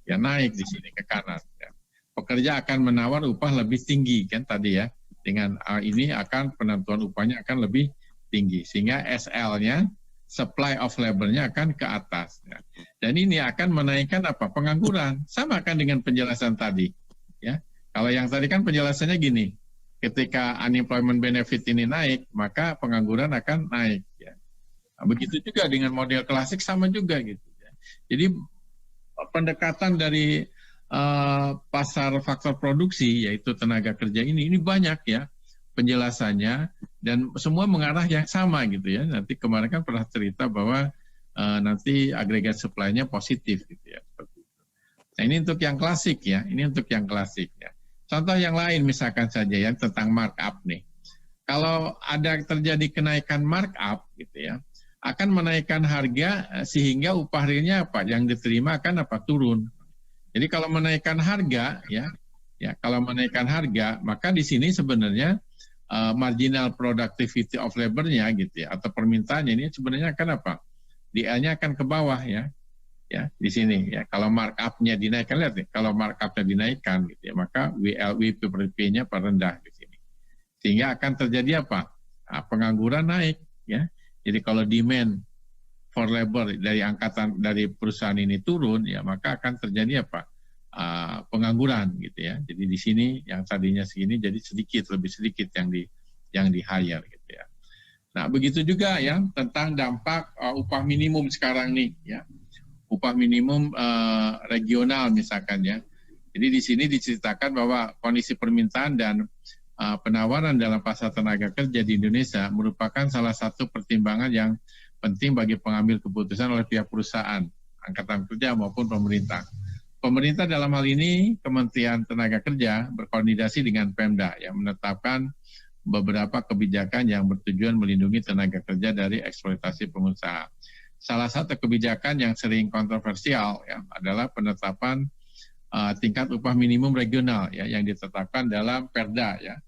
ya naik di sini ke kanan. Ya. Pekerja akan menawar upah lebih tinggi kan tadi ya. Dengan ini akan penentuan upahnya akan lebih tinggi, sehingga SL-nya, supply of labor-nya akan ke atas. Ya. Dan ini akan menaikkan apa? Pengangguran. Sama kan dengan penjelasan tadi. Ya. Kalau yang tadi kan penjelasannya gini, ketika unemployment benefit ini naik, maka pengangguran akan naik. Ya. Nah, begitu juga dengan model klasik sama juga gitu. Ya. Jadi pendekatan dari pasar faktor produksi, yaitu tenaga kerja ini banyak ya penjelasannya, dan semua mengarah yang sama gitu ya. Nanti kemarin kan pernah cerita bahwa nanti agregat supply-nya positif gitu ya. Nah ini untuk yang klasik ya, ini untuk yang klasik ya. Contoh yang lain misalkan saja yang tentang markup nih. Kalau ada terjadi kenaikan markup gitu ya, akan menaikkan harga sehingga upah realnya apa yang diterima akan turun. Jadi kalau menaikkan harga ya kalau menaikkan harga, maka di sini sebenarnya marginal productivity of labor-nya gitu ya, atau permintaannya ini sebenarnya akan DL-nya akan ke bawah ya di sini ya. Kalau markup-nya dinaikkan, lihat nih, kalau markup-nya dinaikkan gitu ya, maka WLWP per P-nya rendah di sini, sehingga akan terjadi pengangguran naik ya. Jadi kalau demand for labor dari perusahaan ini turun ya, maka akan terjadi pengangguran gitu ya. Jadi di sini yang tadinya segini jadi lebih sedikit yang di hire gitu ya. Nah, begitu juga ya tentang dampak upah minimum sekarang nih ya. Upah minimum regional misalkan ya. Jadi di sini diceritakan bahwa kondisi permintaan dan penawaran dalam pasar tenaga kerja di Indonesia merupakan salah satu pertimbangan yang penting bagi pengambil keputusan oleh pihak perusahaan, angkatan kerja maupun pemerintah. Pemerintah dalam hal ini, Kementerian Tenaga Kerja berkoordinasi dengan Pemda yang menetapkan beberapa kebijakan yang bertujuan melindungi tenaga kerja dari eksploitasi pengusaha. Salah satu kebijakan yang sering kontroversial ya, adalah penetapan tingkat upah minimum regional ya, yang ditetapkan dalam Perda ya.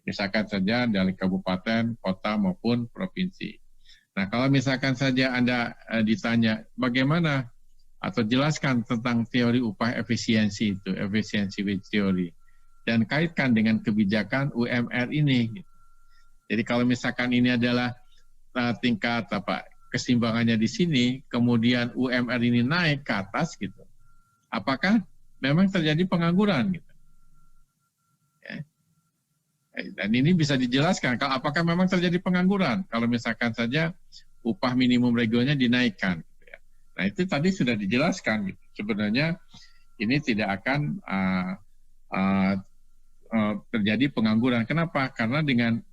Misalkan saja dari kabupaten, kota maupun provinsi. Nah, kalau misalkan saja Anda ditanya bagaimana atau jelaskan tentang teori upah efisiensi itu, efficiency wage theory, dan kaitkan dengan kebijakan UMR ini. Jadi kalau misalkan ini adalah tingkat keseimbangannya di sini, kemudian UMR ini naik ke atas gitu, apakah memang terjadi pengangguran gitu? Ya. Dan ini bisa dijelaskan, apakah memang terjadi pengangguran kalau misalkan saja upah minimum regionalnya dinaikkan. Nah itu tadi sudah dijelaskan gitu. Sebenarnya ini tidak akan terjadi pengangguran. Kenapa? Karena dengan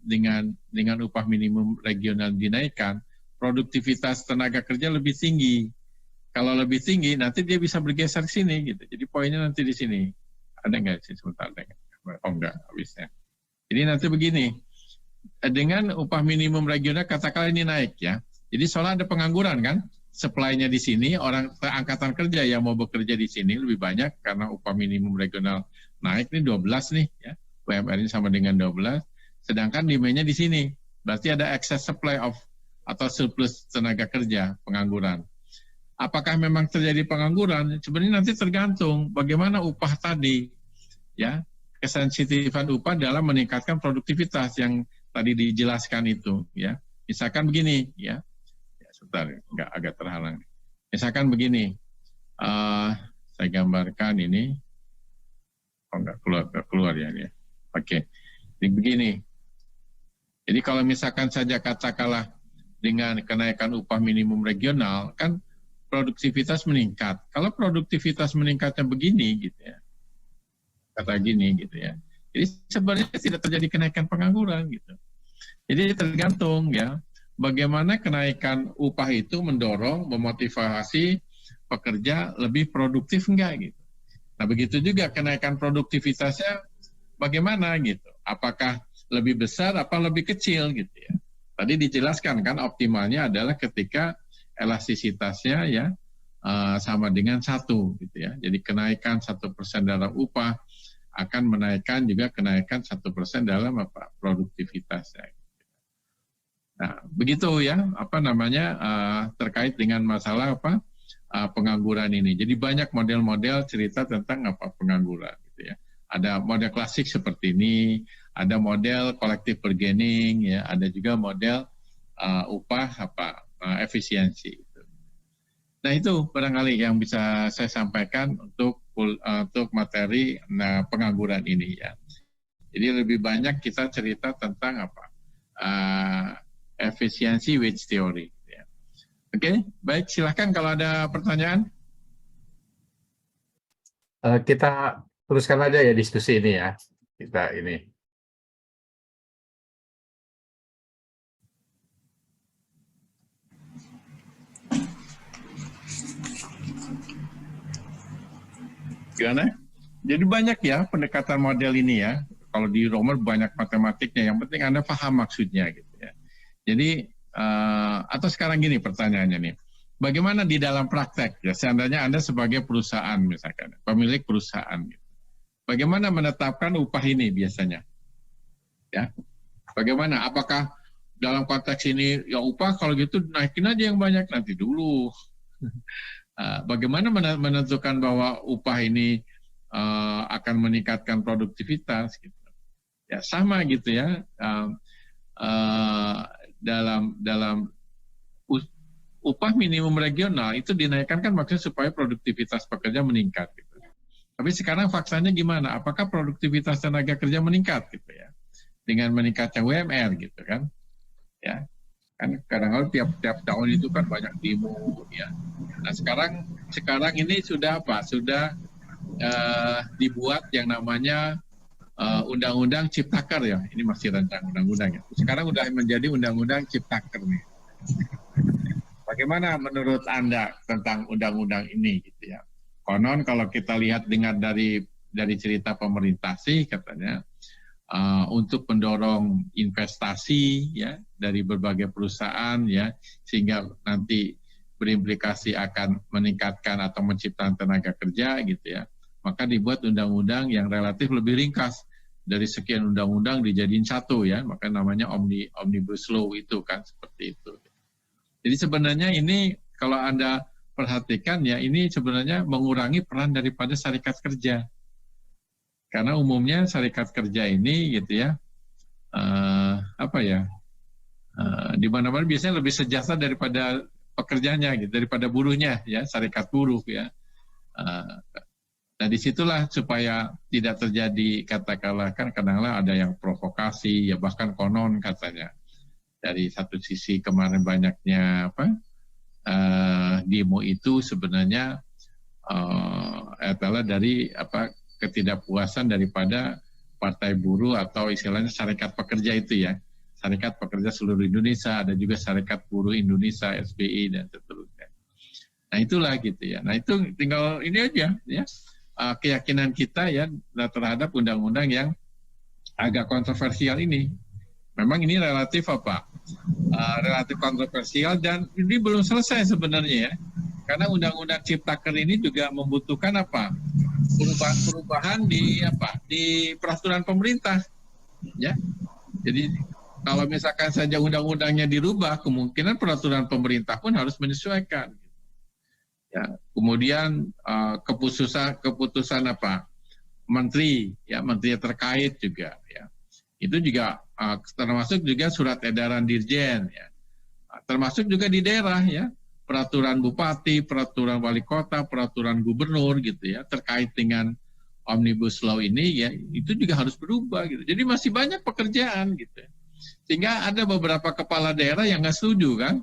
upah minimum regional dinaikkan, produktivitas tenaga kerja lebih tinggi. Kalau lebih tinggi, nanti dia bisa bergeser ke sini gitu. Jadi poinnya nanti di sini. Ada nggak sih sebentar? Oh enggak, habisnya. Jadi nanti begini, dengan upah minimum regional katakanlah ini naik ya. Jadi soalnya ada pengangguran kan? Supply-nya di sini, orang angkatan kerja yang mau bekerja di sini lebih banyak karena upah minimum regional naik nih 12 nih ya. UMR ini sama dengan 12, sedangkan demand-nya di sini. Berarti ada excess supply atau surplus tenaga kerja, pengangguran. Apakah memang terjadi pengangguran? Sebenarnya nanti tergantung bagaimana upah tadi ya. Kesensitifan upah dalam meningkatkan produktivitas yang tadi dijelaskan itu ya. Misalkan begini ya. Sebentar, agak terhalang. Misalkan begini, saya gambarkan ini. Oh, nggak keluar ya. Oke. Jadi begini. Jadi kalau misalkan saja katakanlah dengan kenaikan upah minimum regional, kan produktivitas meningkat. Kalau produktivitas meningkatnya begini, gitu ya, kata gini, gitu ya. Jadi sebenarnya tidak terjadi kenaikan pengangguran, gitu. Jadi tergantung ya, bagaimana kenaikan upah itu mendorong, memotivasi pekerja lebih produktif enggak, gitu. Nah begitu juga kenaikan produktivitasnya bagaimana gitu. Apakah lebih besar apa lebih kecil gitu ya. Tadi dijelaskan kan optimalnya adalah ketika elastisitasnya ya sama dengan 1 gitu ya. Jadi kenaikan 1% dalam upah akan menaikkan juga kenaikan 1% dalam produktivitasnya. Nah, begitu ya terkait dengan masalah pengangguran ini. Jadi banyak model-model cerita tentang pengangguran gitu ya. Ada model klasik seperti ini, ada model collective bargaining ya, ada juga model upah efisiensi. Nah, itu barangkali yang bisa saya sampaikan untuk materi pengangguran ini ya. Jadi lebih banyak kita cerita tentang efisiensi wage theory. Ya. Oke, baik, silakan kalau ada pertanyaan. Kita teruskan aja ya diskusi ini ya. Kita ini. Gimana? Jadi banyak ya pendekatan model ini ya. Kalau di Romer banyak matematiknya. Yang penting Anda paham maksudnya gitu ya. Jadi atau sekarang gini pertanyaannya nih. Bagaimana di dalam praktek ya? Seandainya Anda sebagai perusahaan misalkan, pemilik perusahaan. Gitu. Bagaimana menetapkan upah ini biasanya? Ya, bagaimana? Apakah dalam konteks ini ya upah kalau gitu naikin aja yang banyak nanti dulu. Bagaimana menentukan bahwa upah ini akan meningkatkan produktivitas? Gitu. Ya sama gitu ya. Dalam upah minimum regional itu dinaikkan kan maksudnya supaya produktivitas pekerja meningkat. Gitu. Tapi sekarang faktanya gimana? Apakah produktivitas tenaga kerja meningkat gitu ya? Dengan meningkatnya UMR gitu kan? Ya, kan kadang-kadang tiap tahun itu kan banyak demo ya. Nah sekarang ini sudah Sudah dibuat yang namanya Undang-Undang Ciptaker ya. Ini masih rancang undang-undang ya. Sekarang udah menjadi Undang-Undang Ciptaker nih. Bagaimana menurut Anda tentang undang-undang ini gitu ya? Konon kalau kita lihat dengar dari cerita pemerintah sih katanya untuk mendorong investasi ya dari berbagai perusahaan ya sehingga nanti berimplikasi akan meningkatkan atau menciptakan tenaga kerja gitu ya. Maka dibuat undang-undang yang relatif lebih ringkas dari sekian undang-undang dijadiin satu ya, maka namanya Omnibus Law itu kan seperti itu. Jadi sebenarnya ini kalau Anda perhatikan ya ini sebenarnya mengurangi peran daripada serikat kerja. Karena umumnya serikat kerja ini gitu ya, di mana-mana biasanya lebih sejahtera daripada pekerjanya, gitu, daripada buruhnya ya, serikat buruh ya. Nah disitulah supaya tidak terjadi katakanlah kan kadang-kadang ada yang provokasi ya bahkan konon katanya dari satu sisi kemarin banyaknya demo itu sebenarnya adalah dari ketidakpuasan daripada partai buruh atau istilahnya serikat pekerja itu ya, serikat pekerja seluruh Indonesia, ada juga serikat buruh Indonesia SBI dan seterusnya. Nah itulah gitu ya. Nah itu tinggal ini aja ya keyakinan kita ya terhadap undang-undang yang agak kontroversial ini. Memang ini relatif relatif kontroversial dan ini belum selesai sebenarnya ya. Karena undang-undang Ciptaker ini juga membutuhkan perubahan di peraturan pemerintah ya. Jadi kalau misalkan saja undang-undangnya dirubah, kemungkinan peraturan pemerintah pun harus menyesuaikan. Ya, kemudian keputusan menteri terkait juga ya. Itu juga termasuk juga surat edaran dirjen ya. Termasuk juga di daerah ya. Peraturan bupati, peraturan wali kota, peraturan gubernur gitu ya terkait dengan Omnibus Law ini ya itu juga harus berubah gitu. Jadi masih banyak pekerjaan gitu. Sehingga ada beberapa kepala daerah yang nggak setuju kan,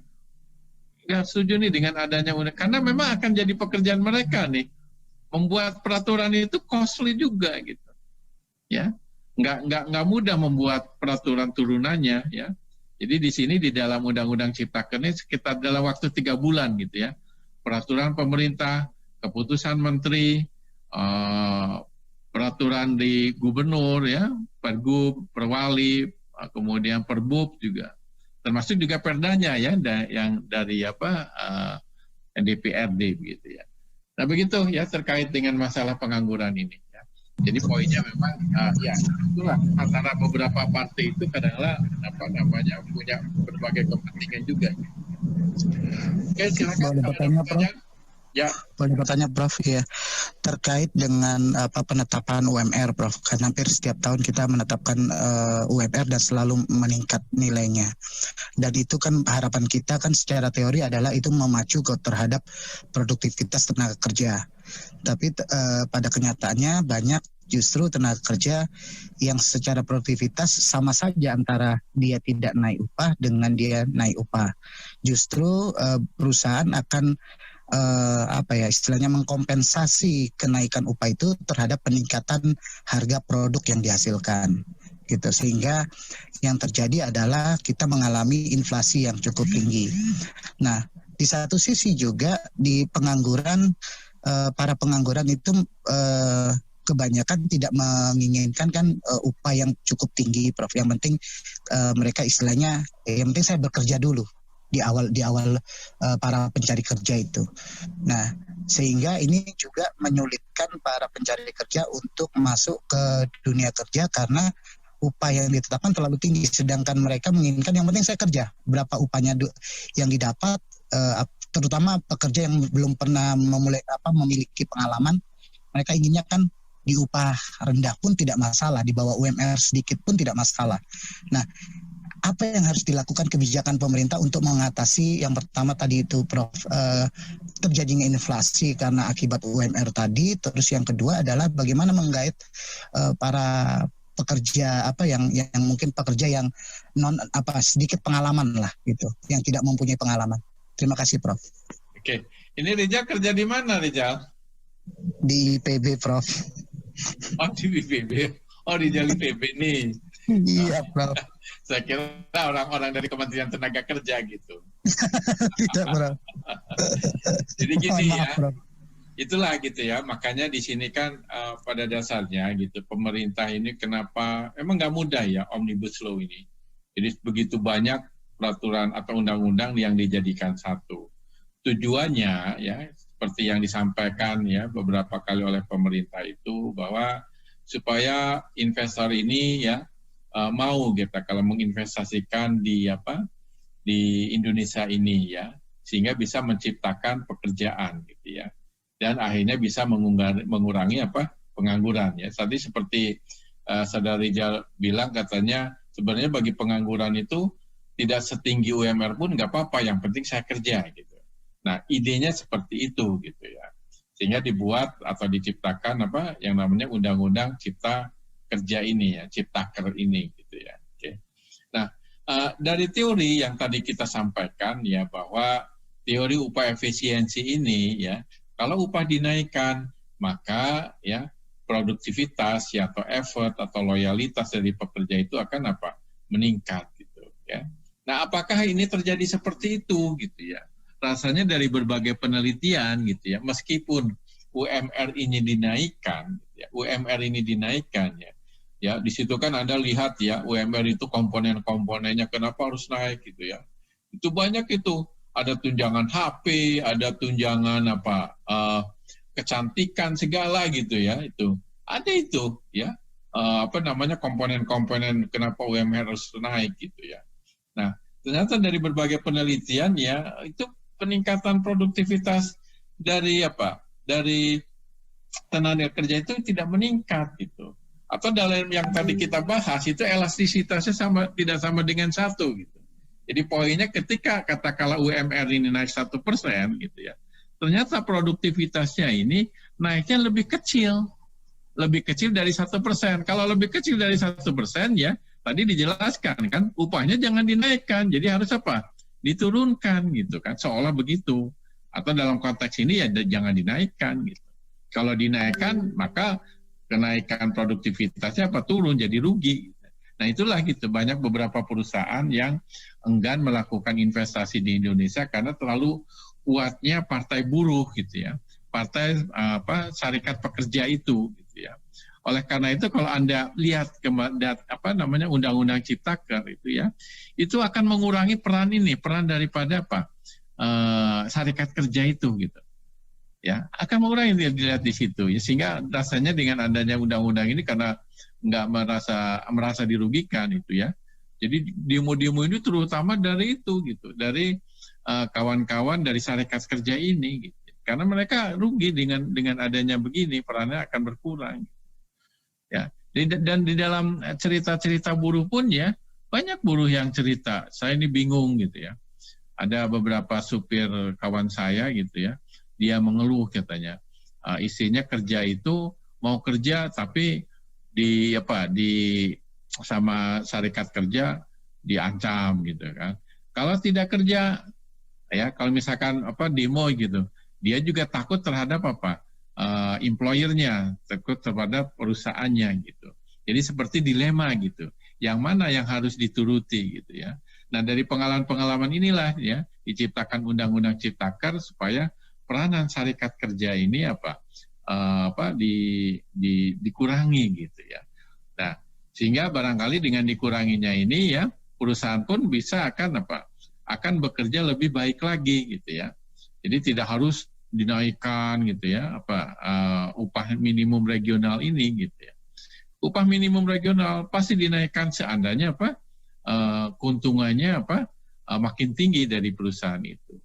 nggak setuju nih dengan adanya karena memang akan jadi pekerjaan mereka nih. Membuat peraturan itu costly juga gitu, ya. Nggak mudah membuat peraturan turunannya, ya. Jadi di sini di dalam Undang-Undang Ciptaker ini sekitar dalam waktu 3 bulan gitu ya. Peraturan pemerintah, keputusan menteri, peraturan di gubernur ya, pergub, perwali, kemudian perbub juga. Termasuk juga perdanya ya yang dari DPRD begitu ya. Nah begitu ya terkait dengan masalah pengangguran ini. Ya. Jadi poinnya memang ya itulah antara beberapa partai itu kadang-kadang punya berbagai kepentingan juga. Oke silakan. Boleh bertanya, Prof? Ya. Boleh bertanya, Prof? Ya, terkait dengan penetapan UMR, Prof. Karena hampir setiap tahun kita menetapkan UMR dan selalu meningkat nilainya. Dan itu kan harapan kita kan secara teori adalah itu memacu terhadap produktivitas tenaga kerja. Tapi pada kenyataannya banyak justru tenaga kerja yang secara produktivitas sama saja antara dia tidak naik upah dengan dia naik upah. Justru perusahaan akan istilahnya mengkompensasi kenaikan upah itu terhadap peningkatan harga produk yang dihasilkan gitu, sehingga yang terjadi adalah kita mengalami inflasi yang cukup tinggi. Nah, di satu sisi juga di pengangguran, para pengangguran itu kebanyakan tidak menginginkan kan upah yang cukup tinggi, Prof. Yang penting mereka istilahnya yang penting saya bekerja dulu di awal para pencari kerja itu. Nah, sehingga ini juga menyulitkan para pencari kerja untuk masuk ke dunia kerja karena upah yang ditetapkan terlalu tinggi, sedangkan mereka menginginkan yang penting saya kerja. Berapa upahnya yang didapat, terutama pekerja yang belum pernah memiliki pengalaman, mereka inginnya kan di upah rendah pun tidak masalah, di bawah UMR sedikit pun tidak masalah. Nah, apa yang harus dilakukan kebijakan pemerintah untuk mengatasi yang pertama tadi itu, Prof, terjadinya inflasi karena akibat UMR tadi. Terus yang kedua adalah bagaimana menggait para pekerja yang mungkin pekerja yang sedikit pengalaman lah gitu, yang tidak mempunyai pengalaman. Terima kasih, Prof. Oke, ini Rijal kerja di mana, Rijal? Di IPB, Prof. Oh, di IPB. Oh, Rijal IPB nih. Iya, Prof. Saya kira orang-orang dari Kementerian Tenaga Kerja gitu. Tidak, Prof. Jadi gini ya, Prof. itulah gitu ya. Makanya di sini kan pada dasarnya gitu, pemerintah ini kenapa emang nggak mudah ya Omnibus Law ini. Jadi begitu banyak peraturan atau undang-undang yang dijadikan satu. Tujuannya ya seperti yang disampaikan ya beberapa kali oleh pemerintah itu bahwa supaya investor ini ya mau kita kalau menginvestasikan di Indonesia ini ya, sehingga bisa menciptakan pekerjaan gitu ya, dan akhirnya bisa mengurangi pengangguran ya. Tadi seperti Saudara Rijal bilang katanya sebenarnya bagi pengangguran itu tidak setinggi UMR pun nggak apa-apa, yang penting saya kerja gitu. Nah idenya seperti itu gitu ya, sehingga dibuat atau diciptakan yang namanya Undang-Undang Cipta Kerja ini ya, Ciptaker ini gitu ya. Oke. Nah, dari teori yang tadi kita sampaikan ya bahwa teori upah efisiensi ini ya, kalau upah dinaikkan maka ya produktivitas ya atau effort atau loyalitas dari pekerja itu akan meningkat gitu ya. Nah, apakah ini terjadi seperti itu gitu ya? Rasanya dari berbagai penelitian gitu ya, meskipun UMR ini dinaikkan ya, ya di situ kan Anda lihat ya UMR itu komponen-komponennya kenapa harus naik gitu ya. Itu banyak itu, ada tunjangan HP, ada tunjangan kecantikan segala gitu ya, itu. Ada itu ya. Komponen-komponen kenapa UMR harus naik gitu ya. Nah, ternyata dari berbagai penelitian ya itu peningkatan produktivitas dari tenaga kerja itu tidak meningkat gitu. Atau dalam yang tadi kita bahas itu elastisitasnya tidak sama dengan 1 gitu. Jadi poinnya ketika katakanlah UMR ini naik 1% gitu ya, ternyata produktivitasnya ini naiknya lebih kecil lebih kecil dari 1%. Kalau lebih kecil dari 1% ya tadi dijelaskan kan upahnya jangan dinaikkan. Jadi harus apa? Diturunkan gitu kan, seolah begitu. Atau dalam konteks ini ya jangan dinaikkan gitu. Kalau dinaikkan maka kenaikan produktivitasnya apa? Turun, jadi rugi. Nah itulah gitu, banyak beberapa perusahaan yang enggan melakukan investasi di Indonesia karena terlalu kuatnya partai buruh gitu ya, partai serikat pekerja itu gitu ya. Oleh karena itu kalau Anda lihat undang-undang Ciptaker itu ya, itu akan mengurangi peran daripada serikat kerja itu gitu. Ya, akan mengurangi dilihat di situ ya, sehingga rasanya dengan adanya undang-undang ini karena nggak merasa dirugikan itu ya. Jadi demo-demo ini terutama dari itu gitu, dari kawan-kawan dari serikat kerja ini gitu. Karena mereka rugi dengan adanya begini, perannya akan berkurang. Ya. Dan di dalam cerita-cerita buruh pun ya, banyak buruh yang cerita, saya ini bingung gitu ya. Ada beberapa supir kawan saya gitu ya, dia mengeluh katanya, isinya kerja itu mau kerja tapi sama serikat kerja diancam gitu kan. Kalau tidak kerja ya, kalau misalkan demo gitu, dia juga takut terhadap employer-nya, takut terhadap perusahaannya gitu. Jadi seperti dilema gitu. Yang mana yang harus dituruti gitu ya. Nah, dari pengalaman-pengalaman inilah ya diciptakan undang-undang Ciptaker supaya peranan serikat kerja ini dikurangi gitu ya. Nah, sehingga barangkali dengan dikuranginya ini ya perusahaan pun bisa akan bekerja lebih baik lagi gitu ya. Jadi tidak harus dinaikkan gitu ya upah minimum regional ini gitu ya. Upah minimum regional pasti dinaikkan seandainya keuntungannya makin tinggi dari perusahaan itu.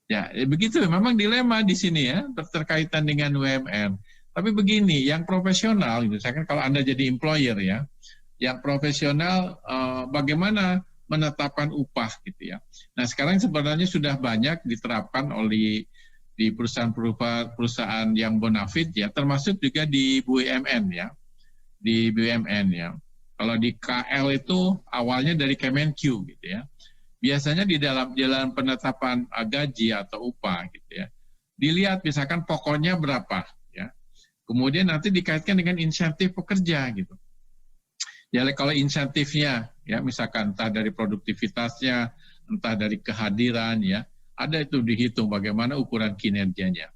Ya, begitu. Memang dilema di sini ya, berkaitan dengan UMR. Tapi begini, yang profesional, misalkan kalau Anda jadi employer ya, yang profesional bagaimana menetapkan upah gitu ya. Nah, sekarang sebenarnya sudah banyak diterapkan di perusahaan yang bonafit ya, termasuk juga di BUMN ya. Di BUMN ya. Kalau di KL itu awalnya dari Kemenq gitu ya. Biasanya di dalam penetapan gaji atau upah gitu ya, dilihat misalkan pokoknya berapa ya, kemudian nanti dikaitkan dengan insentif pekerja gitu. Ya kalau insentifnya ya misalkan entah dari produktivitasnya, entah dari kehadiran ya, ada itu dihitung bagaimana ukuran kinerjanya.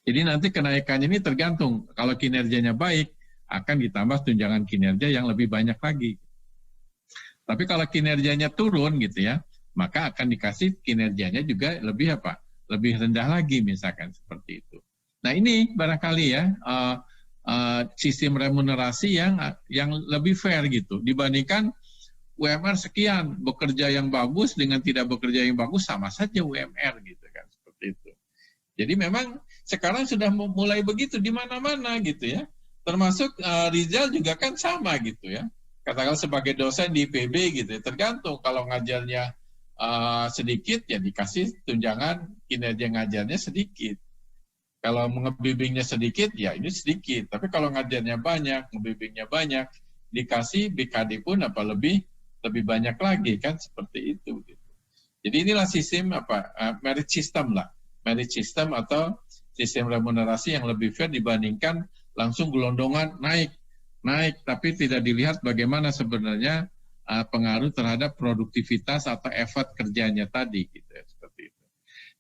Jadi nanti kenaikannya ini tergantung, kalau kinerjanya baik akan ditambah tunjangan kinerja yang lebih banyak lagi. Tapi kalau kinerjanya turun gitu ya, maka akan dikasih kinerjanya juga lebih rendah lagi misalkan seperti itu. Nah ini barangkali ya sistem remunerasi yang lebih fair gitu dibandingkan UMR sekian, bekerja yang bagus dengan tidak bekerja yang bagus sama saja UMR gitu kan, seperti itu. Jadi memang sekarang sudah mulai begitu di mana-mana gitu ya. Termasuk Rizal juga kan sama gitu ya. Katakan sebagai dosen di IPB gitu, tergantung kalau ngajarnya sedikit ya dikasih tunjangan kinerja ngajarnya sedikit. Kalau ngebimbingnya sedikit ya ini sedikit, tapi kalau ngajarnya banyak, ngebimbingnya banyak, dikasih BKD pun lebih banyak lagi kan seperti itu. Gitu. Jadi inilah sistem merit system lah, merit system atau sistem remunerasi yang lebih fair dibandingkan langsung gelondongan naik tapi tidak dilihat bagaimana sebenarnya pengaruh terhadap produktivitas atau effort kerjanya tadi gitu ya, seperti itu.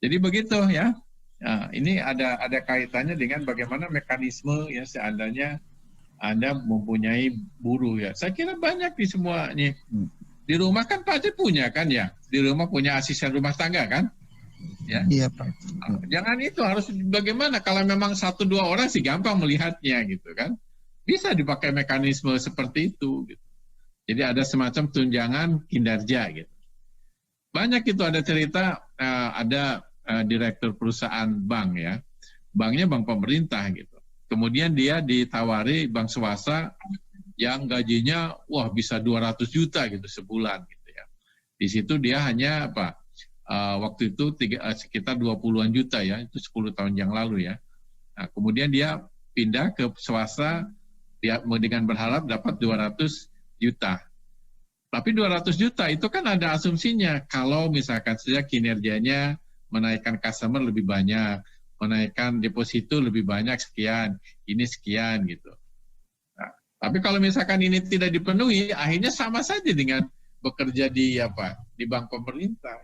Jadi begitu ya. Nah, ini ada kaitannya dengan bagaimana mekanisme ya seandainya Anda mempunyai buruh ya. Saya kira banyak di semua nih. Di rumah kan pasti punya kan ya. Di rumah punya asisten rumah tangga kan? Ya. Iya, Pak. Jangan itu, harus bagaimana kalau memang 1-2 orang sih gampang melihatnya gitu kan. Bisa dipakai mekanisme seperti itu. Gitu. Jadi ada semacam tunjangan kinerja gitu. Banyak itu ada cerita, ada direktur perusahaan bank ya. Banknya bank pemerintah gitu. Kemudian dia ditawari bank swasta yang gajinya bisa 200 juta gitu sebulan gitu ya. Di situ dia hanya waktu itu sekitar 20-an juta ya, itu 10 tahun yang lalu ya. Nah, kemudian dia pindah ke swasta dia dengan berharap dapat 200 juta. Tapi 200 juta itu kan ada asumsinya kalau misalkan saja kinerjanya menaikkan customer lebih banyak, menaikkan deposito lebih banyak sekian, ini sekian gitu. Nah, tapi kalau misalkan ini tidak dipenuhi, akhirnya sama saja dengan bekerja di bank pemerintah.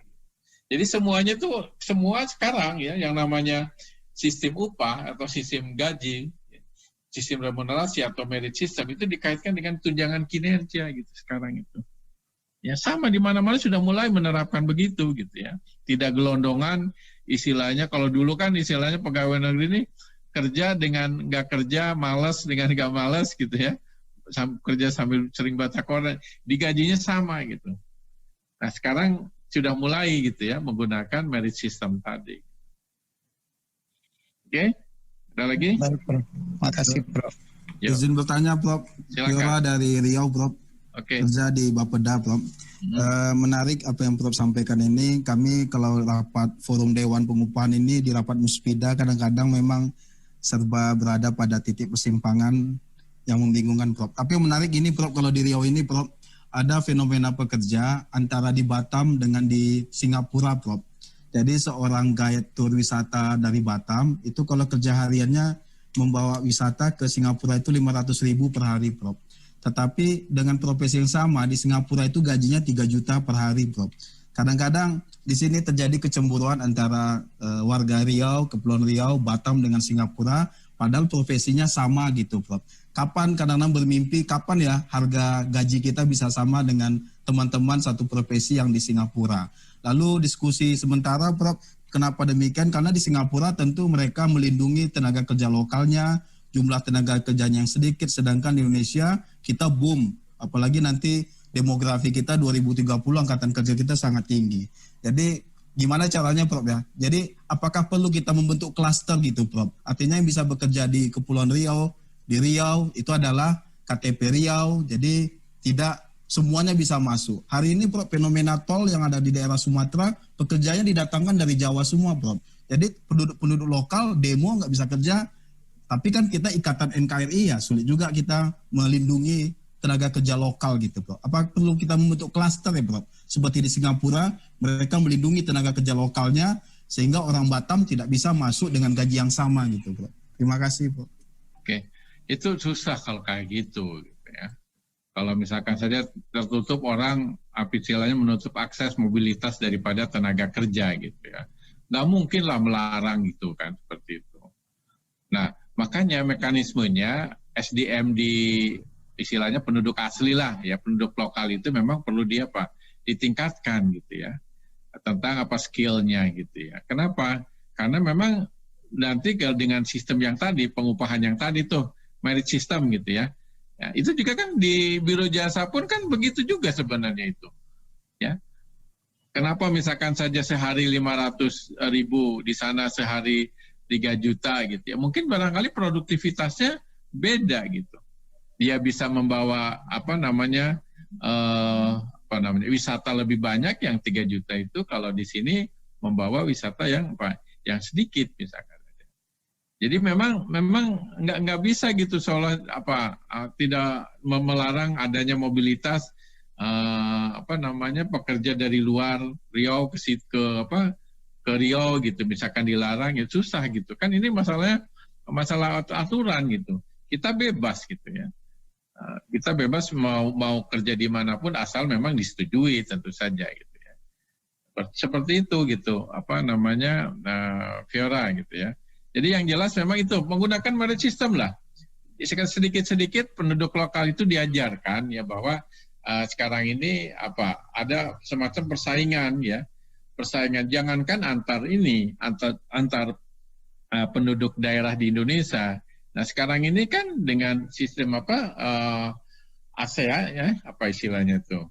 Jadi semuanya tuh semua sekarang ya yang namanya sistem upah atau sistem gaji, sistem remunerasi atau merit system itu dikaitkan dengan tunjangan kinerja gitu sekarang itu. Ya sama di mana-mana sudah mulai menerapkan begitu gitu ya. Tidak gelondongan istilahnya kalau dulu kan istilahnya pegawai negeri ini kerja dengan nggak kerja, malas dengan nggak malas gitu ya. Kerja sambil sering baca koran, digajinya sama gitu. Nah sekarang sudah mulai gitu ya menggunakan merit system tadi. Oke, ada lagi? Baik, Prof. Makasih, Prof. Yo. Izin bertanya, Prof. Fiora dari Riau, Prof. Kerja di Bapeda, Prof. Menarik apa yang Prof sampaikan ini. Kami kalau rapat forum Dewan Pengupahan ini di rapat Muspida kadang-kadang memang serba berada pada titik persimpangan yang membingungkan, Prof. Tapi yang menarik ini, Prof, kalau di Riau ini, Prof, ada fenomena pekerja antara di Batam dengan di Singapura, Prof. Jadi seorang guide tur wisata dari Batam, itu kalau kerja hariannya membawa wisata ke Singapura itu 500.000 per hari, Prof. Tetapi dengan profesi yang sama di Singapura itu gajinya 3 juta per hari, Prof. Kadang-kadang di sini terjadi kecemburuan antara warga Riau, Kepulauan Riau, Batam dengan Singapura, padahal profesinya sama gitu, Prof. Kapan kadang-kadang bermimpi, kapan ya harga gaji kita bisa sama dengan teman-teman satu profesi yang di Singapura. Lalu diskusi sementara, Prof, kenapa demikian? Karena di Singapura tentu mereka melindungi tenaga kerja lokalnya, jumlah tenaga kerjanya yang sedikit, sedangkan di Indonesia kita boom. Apalagi nanti demografi kita 2030 angkatan kerja kita sangat tinggi. Jadi gimana caranya, Prof ya? Jadi apakah perlu kita membentuk klaster gitu, Prof? Artinya yang bisa bekerja di Kepulauan Riau, di Riau itu adalah KTP Riau, jadi tidak semuanya bisa masuk. Hari ini, Prof, fenomena tol yang ada di daerah Sumatera, pekerjanya didatangkan dari Jawa semua, Prof. Jadi penduduk lokal demo nggak bisa kerja, tapi kan kita ikatan NKRI ya, sulit juga kita melindungi tenaga kerja lokal gitu, Prof. Apa perlu kita membentuk klaster ya, Prof? Seperti di Singapura, mereka melindungi tenaga kerja lokalnya, sehingga orang Batam tidak bisa masuk dengan gaji yang sama gitu, Prof. Terima kasih, Prof. Oke, itu susah kalau kayak gitu ya. Kalau misalkan saja tertutup orang, istilahnya menutup akses mobilitas daripada tenaga kerja gitu ya. Nggak mungkin lah melarang gitu kan, seperti itu. Nah, makanya mekanismenya SDM di istilahnya penduduk asli lah ya, penduduk lokal itu memang perlu ditingkatkan gitu ya. Tentang apa skillnya gitu ya. Kenapa? Karena memang nanti dengan sistem yang tadi, pengupahan yang tadi tuh, merit system gitu ya. Ya, itu juga kan di biro jasa pun kan begitu juga sebenarnya itu. Ya. Kenapa misalkan saja sehari 500.000 di sana sehari 3 juta gitu ya. Mungkin barangkali produktivitasnya beda gitu. Dia bisa membawa wisata lebih banyak yang 3 juta itu, kalau di sini membawa wisata yang sedikit misalkan. Jadi memang nggak bisa gitu seolah tidak melarang adanya mobilitas pekerja dari luar Riau ke Riau gitu, misalkan dilarang ya susah gitu kan. Ini masalah aturan gitu. Kita bebas gitu ya. Kita bebas mau kerja dimanapun asal memang disetujui tentu saja gitu ya. Seperti itu gitu Fiora gitu ya. Jadi yang jelas memang itu menggunakan merit system lah. Sedikit-sedikit penduduk lokal itu diajarkan ya bahwa sekarang ini ada semacam persaingan ya. Persaingan jangankan antar penduduk daerah di Indonesia. Nah, sekarang ini kan dengan sistem ASEAN ya, apa istilahnya tuh?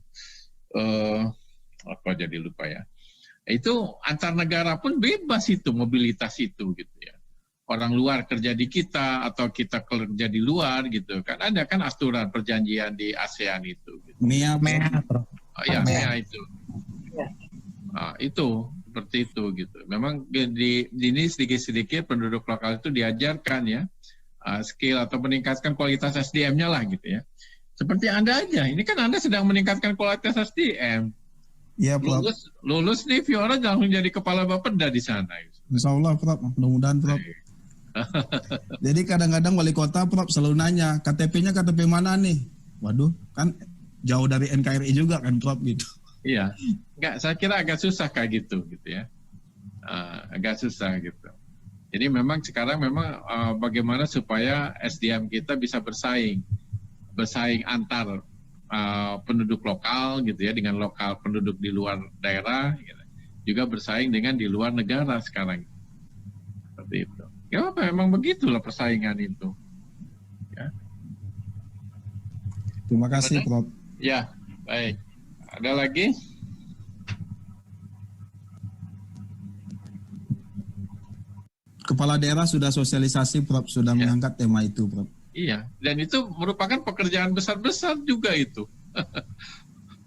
Jadi lupa ya. Itu antar negara pun bebas itu mobilitas itu gitu ya. Orang luar kerja di kita atau kita kerja di luar gitu kan, ada kan aturan perjanjian di ASEAN itu gitu. MEA itu. Itu seperti itu gitu. Memang di ini sedikit-sedikit penduduk lokal itu diajarkan ya skill atau meningkatkan kualitas SDM-nya lah gitu ya. Seperti Anda aja, ini kan Anda sedang meningkatkan kualitas SDM. Iya, Prof. Lulus nih Fiora langsung jadi kepala Bapeda di sana. Insya Allah, Prof. Mudah-mudahan, Prof. Jadi kadang-kadang wali kota, Prof, selalu nanya, KTP-nya KTP mana nih? Waduh, kan jauh dari NKRI juga kan, Prof, gitu. Iya, saya kira agak susah kayak gitu ya. Agak susah gitu. Jadi memang sekarang bagaimana supaya SDM kita bisa bersaing antar penduduk lokal gitu ya dengan lokal penduduk di luar daerah gitu. Juga bersaing dengan di luar negara sekarang seperti itu ya apa memang begitulah persaingan itu ya. Terima kasih Prof. Ya baik, ada lagi? Kepala daerah sudah sosialisasi Prof, sudah mengangkat tema itu Prof. Iya, dan itu merupakan pekerjaan besar-besar juga itu.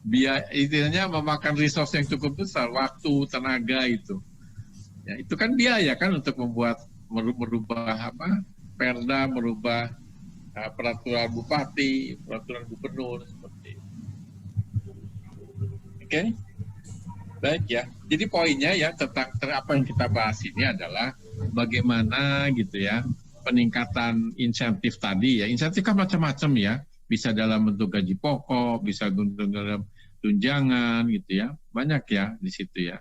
Biaya intinya memakan resource yang cukup besar, waktu, tenaga itu. Ya, itu kan biaya kan untuk merubah perda, merubah peraturan bupati, peraturan gubernur seperti itu. Oke. Baik ya. Jadi poinnya ya tentang apa yang kita bahas ini adalah bagaimana gitu ya peningkatan insentif tadi ya. Insentif kan macam-macam ya. Bisa dalam bentuk gaji pokok, bisa dalam tunjangan gitu ya. Banyak ya di situ ya.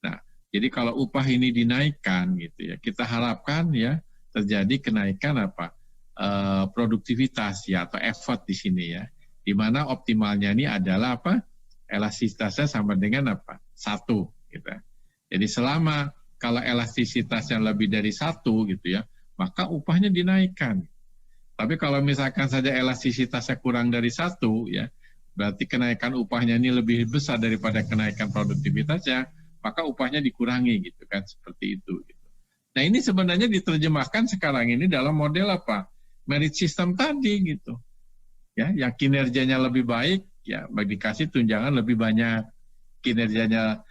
Nah, jadi kalau upah ini dinaikkan gitu ya, kita harapkan ya terjadi kenaikan produktivitas ya atau effort di sini ya. Di mana optimalnya ini adalah elastisitasnya sama dengan 1 gitu. Jadi selama kalau elastisitasnya lebih dari 1 gitu ya, maka upahnya dinaikkan. Tapi kalau misalkan saja elastisitasnya kurang dari 1 ya, berarti kenaikan upahnya ini lebih besar daripada kenaikan produktivitasnya, maka upahnya dikurangi gitu kan, seperti itu. Gitu. Nah ini sebenarnya diterjemahkan sekarang ini dalam model merit system tadi gitu. Ya, yang kinerjanya lebih baik ya dikasih tunjangan lebih banyak, kinerjanya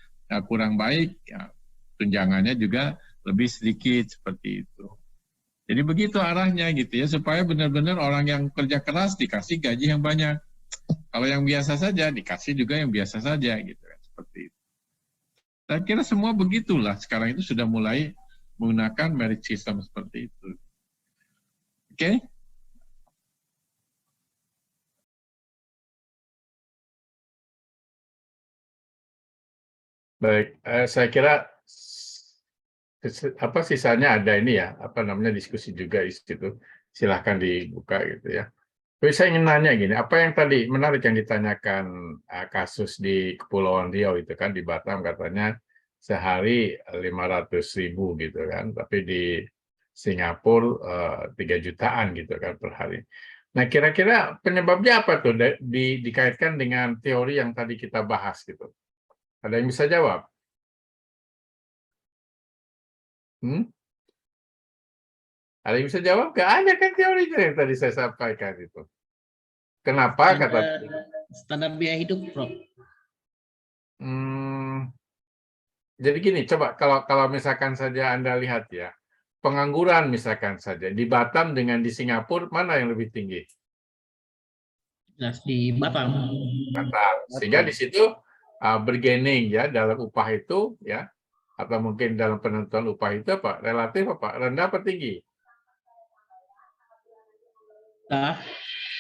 kurang baik ya tunjangannya juga lebih sedikit seperti itu. Jadi begitu arahnya gitu ya, supaya benar-benar orang yang kerja keras dikasih gaji yang banyak. Kalau yang biasa saja dikasih juga yang biasa saja gitu kan, seperti itu. Saya kira semua begitulah sekarang itu sudah mulai menggunakan merit system seperti itu. Oke? Baik, saya kira sisanya ada ini ya, diskusi juga di situ. Silahkan dibuka gitu ya. Tapi saya ingin nanya gini, apa yang tadi menarik yang ditanyakan kasus di Kepulauan Riau itu kan di Batam katanya sehari 500.000 gitu kan, tapi di Singapura 3 jutaan gitu kan per hari. Nah kira-kira penyebabnya apa tuh dikaitkan dengan teori yang tadi kita bahas gitu? Ada yang bisa jawab? Ada yang bisa jawab? Nggak ada kan teorinya yang tadi saya sampaikan itu. Kenapa kata standar biaya hidup, Prof? Jadi gini, coba kalau misalkan saja Anda lihat ya, pengangguran misalkan saja di Batam dengan di Singapura mana yang lebih tinggi? Jelas di Batam. Sehingga di situ bergening ya dalam upah itu ya, atau mungkin dalam penentuan upah itu relatif rendah apa tinggi?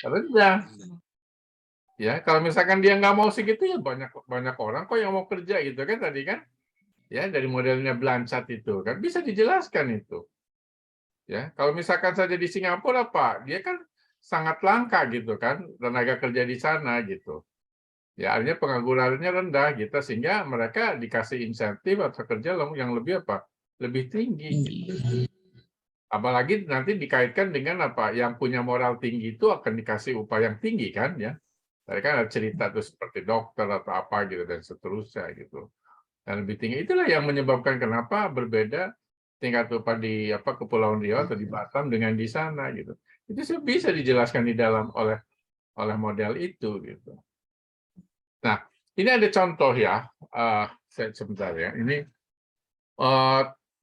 Rendah. Ya kalau misalkan dia nggak mau segitu ya banyak orang kok yang mau kerja gitu kan tadi kan ya dari modelnya Blanchard itu kan bisa dijelaskan itu ya kalau misalkan saja di Singapura dia kan sangat langka gitu kan tenaga kerja di sana gitu ya artinya penganggurannya rendah gitu sehingga mereka dikasih insentif atau kerja yang lebih lebih tinggi gitu. Apalagi nanti dikaitkan dengan yang punya moral tinggi itu akan dikasih upah yang tinggi kan ya. Tadi kan ada cerita tuh seperti dokter atau apa gitu dan seterusnya gitu. Dan lebih tinggi itulah yang menyebabkan kenapa berbeda tingkat upah di Kepulauan Riau atau di Batam dengan di sana gitu. Itu bisa dijelaskan di dalam oleh model itu gitu. Nah, ini ada contoh ya. Sebentar ya. Ini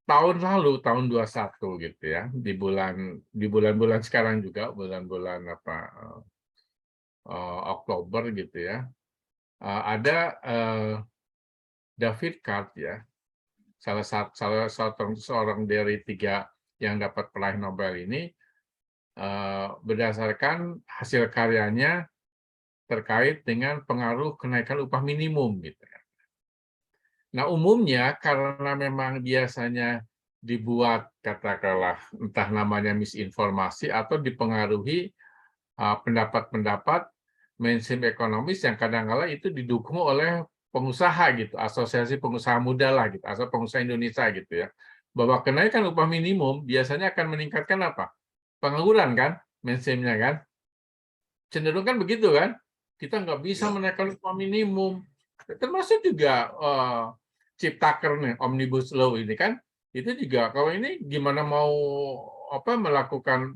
tahun lalu, tahun 21 gitu ya, di bulan-bulan sekarang juga, bulan-bulan Oktober gitu ya, ada David Card ya, salah seorang dari 3 yang dapat peraih Nobel ini, berdasarkan hasil karyanya terkait dengan pengaruh kenaikan upah minimum gitu ya. Nah, umumnya karena memang biasanya dibuat katakanlah entah namanya misinformasi atau dipengaruhi pendapat-pendapat mainstream ekonomis yang kadang-kala itu didukung oleh pengusaha gitu, asosiasi pengusaha muda lah gitu, asal pengusaha Indonesia gitu ya, bahwa kenaikan upah minimum biasanya akan meningkatkan apa? Pengangguran kan, mainstreamnya kan, cenderung kan begitu kan, kita nggak bisa menaikkan upah minimum, termasuk juga Ciptaker nih, Omnibus Law ini kan, itu juga kalau ini gimana mau melakukan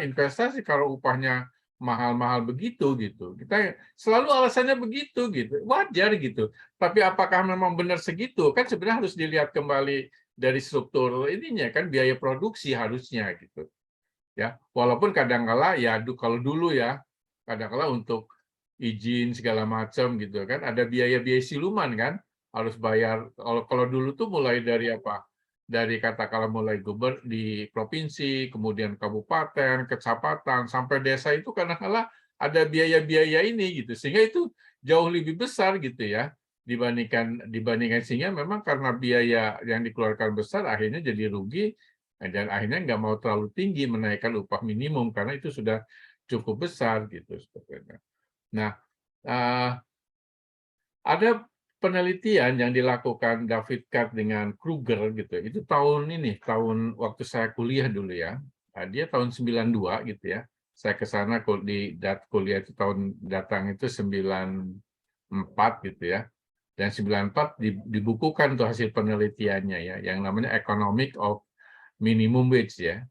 investasi kalau upahnya mahal-mahal begitu gitu. Kita selalu alasannya begitu gitu. Wajar gitu. Tapi apakah memang benar segitu? Kan sebenarnya harus dilihat kembali dari struktur ininya kan biaya produksi harusnya gitu. Ya, walaupun kadang-kala ya kalau dulu ya kadang-kala untuk izin segala macam gitu kan ada biaya-biaya siluman kan harus bayar kalau dulu tuh mulai dari dari katakanlah mulai di provinsi kemudian kabupaten kecamatan sampai desa itu kadang-kala ada biaya-biaya ini gitu sehingga itu jauh lebih besar gitu ya dibandingkan sehingga memang karena biaya yang dikeluarkan besar akhirnya jadi rugi dan akhirnya nggak mau terlalu tinggi menaikkan upah minimum karena itu sudah cukup besar gitu sebetulnya. Nah, ada penelitian yang dilakukan David Card dengan Kruger gitu. Itu tahun waktu saya kuliah dulu ya. Nah, dia tahun 92 gitu ya. Saya ke sana kuliah itu tahun datang itu 94 gitu ya. Dan 94 dibukukan tuh hasil penelitiannya ya, yang namanya Economic of Minimum Wage ya.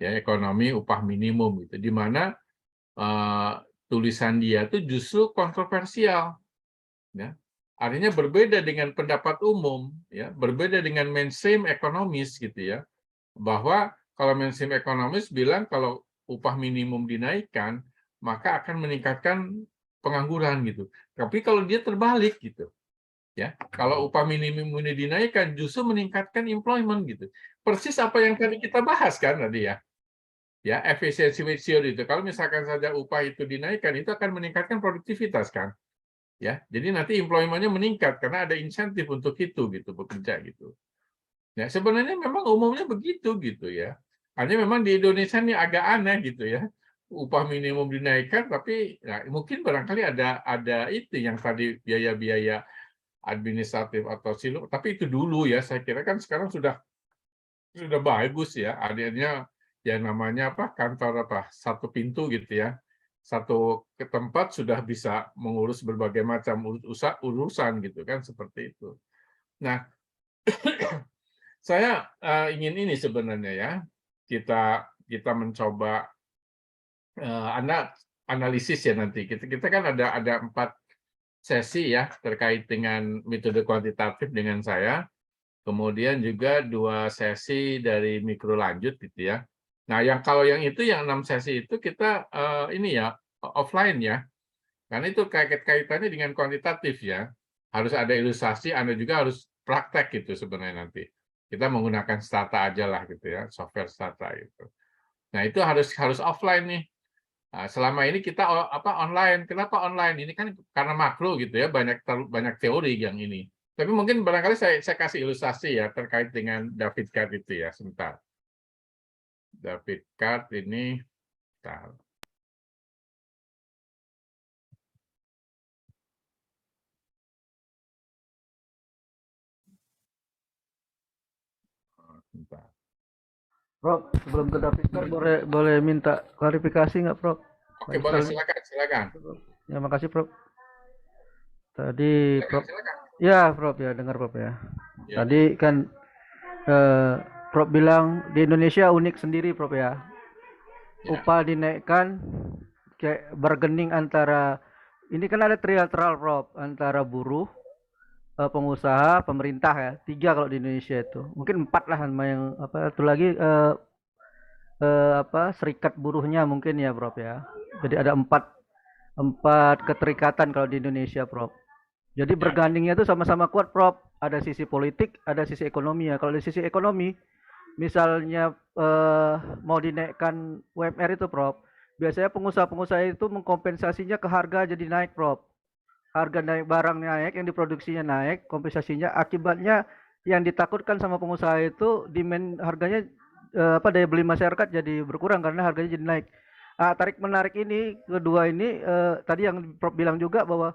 Ya, ekonomi upah minimum gitu. Di mana tulisan dia itu justru kontroversial ya. Artinya berbeda dengan pendapat umum ya, berbeda dengan mainstream ekonomis gitu ya. Bahwa kalau mainstream ekonomis bilang kalau upah minimum dinaikkan, maka akan meningkatkan pengangguran gitu. Tapi kalau dia terbalik gitu. Ya, kalau upah minimum ini dinaikkan justru meningkatkan employment gitu. Persis apa yang tadi kita bahas kan tadi ya. Ya, efisiensi ratio itu. Kalau misalkan saja upah itu dinaikkan, itu akan meningkatkan produktivitas kan. Ya, jadi nanti employment-nya meningkat karena ada insentif untuk itu gitu, bekerja gitu. Ya, sebenarnya memang umumnya begitu gitu ya. Hanya memang di Indonesia ini agak aneh gitu ya. Upah minimum dinaikkan tapi ya, mungkin barangkali ada itu yang tadi biaya-biaya administratif atau silu, tapi itu dulu ya. Saya kira kan sekarang sudah bagus ya. Adanya yang namanya kantor satu pintu gitu ya, satu ke tempat sudah bisa mengurus berbagai macam urusan gitu kan seperti itu. Nah, saya ingin ini sebenarnya ya kita mencoba analisis ya nanti kita kan ada 4 sesi ya terkait dengan metode kuantitatif dengan saya. Kemudian juga 2 sesi dari mikro lanjut gitu ya. Nah, kalau yang 6 sesi itu kita ini ya offline ya. Karena itu kaitannya dengan kuantitatif ya. Harus ada ilustrasi, Anda juga harus praktek gitu sebenarnya nanti. Kita menggunakan Stata aja lah gitu ya, software Stata gitu. Nah, itu harus offline nih. Nah, selama ini kita online. Kenapa online? Ini kan karena makro gitu ya, banyak teori yang ini. Tapi mungkin barangkali saya kasih ilustrasi ya terkait dengan David Card itu ya, sebentar. David Card ini, sebentar. Prof, sebelum ke David Card boleh minta klarifikasi nggak, Prof? Oke, boleh, silakan. Ya, makasih, Prof. Tadi Prof, ya Prof ya dengar Prof ya. Tadi kan Prof bilang di Indonesia unik sendiri Prof ya. Upah dinaikkan kayak bargaining antara ini kan ada trilateral Prof antara buruh, pengusaha, pemerintah ya. 3 kalau di Indonesia itu. Mungkin 4 lah sama yang apa itu lagi apa serikat buruhnya mungkin ya, Prof ya. Jadi ada 4 keterikatan kalau di Indonesia, Prof. Jadi bergandingnya itu sama-sama kuat, Prof. Ada sisi politik, ada sisi ekonomi ya. Kalau di sisi ekonomi, misalnya mau dinaikkan UMR itu, Prof. Biasanya pengusaha-pengusaha itu mengkompensasinya ke harga jadi naik, Prof. Harga naik, barang naik, yang diproduksinya naik, kompensasinya akibatnya yang ditakutkan sama pengusaha itu demand harganya apa daya beli masyarakat jadi berkurang karena harganya jadi naik. Tarik menarik ini kedua ini tadi yang Prof bilang juga bahwa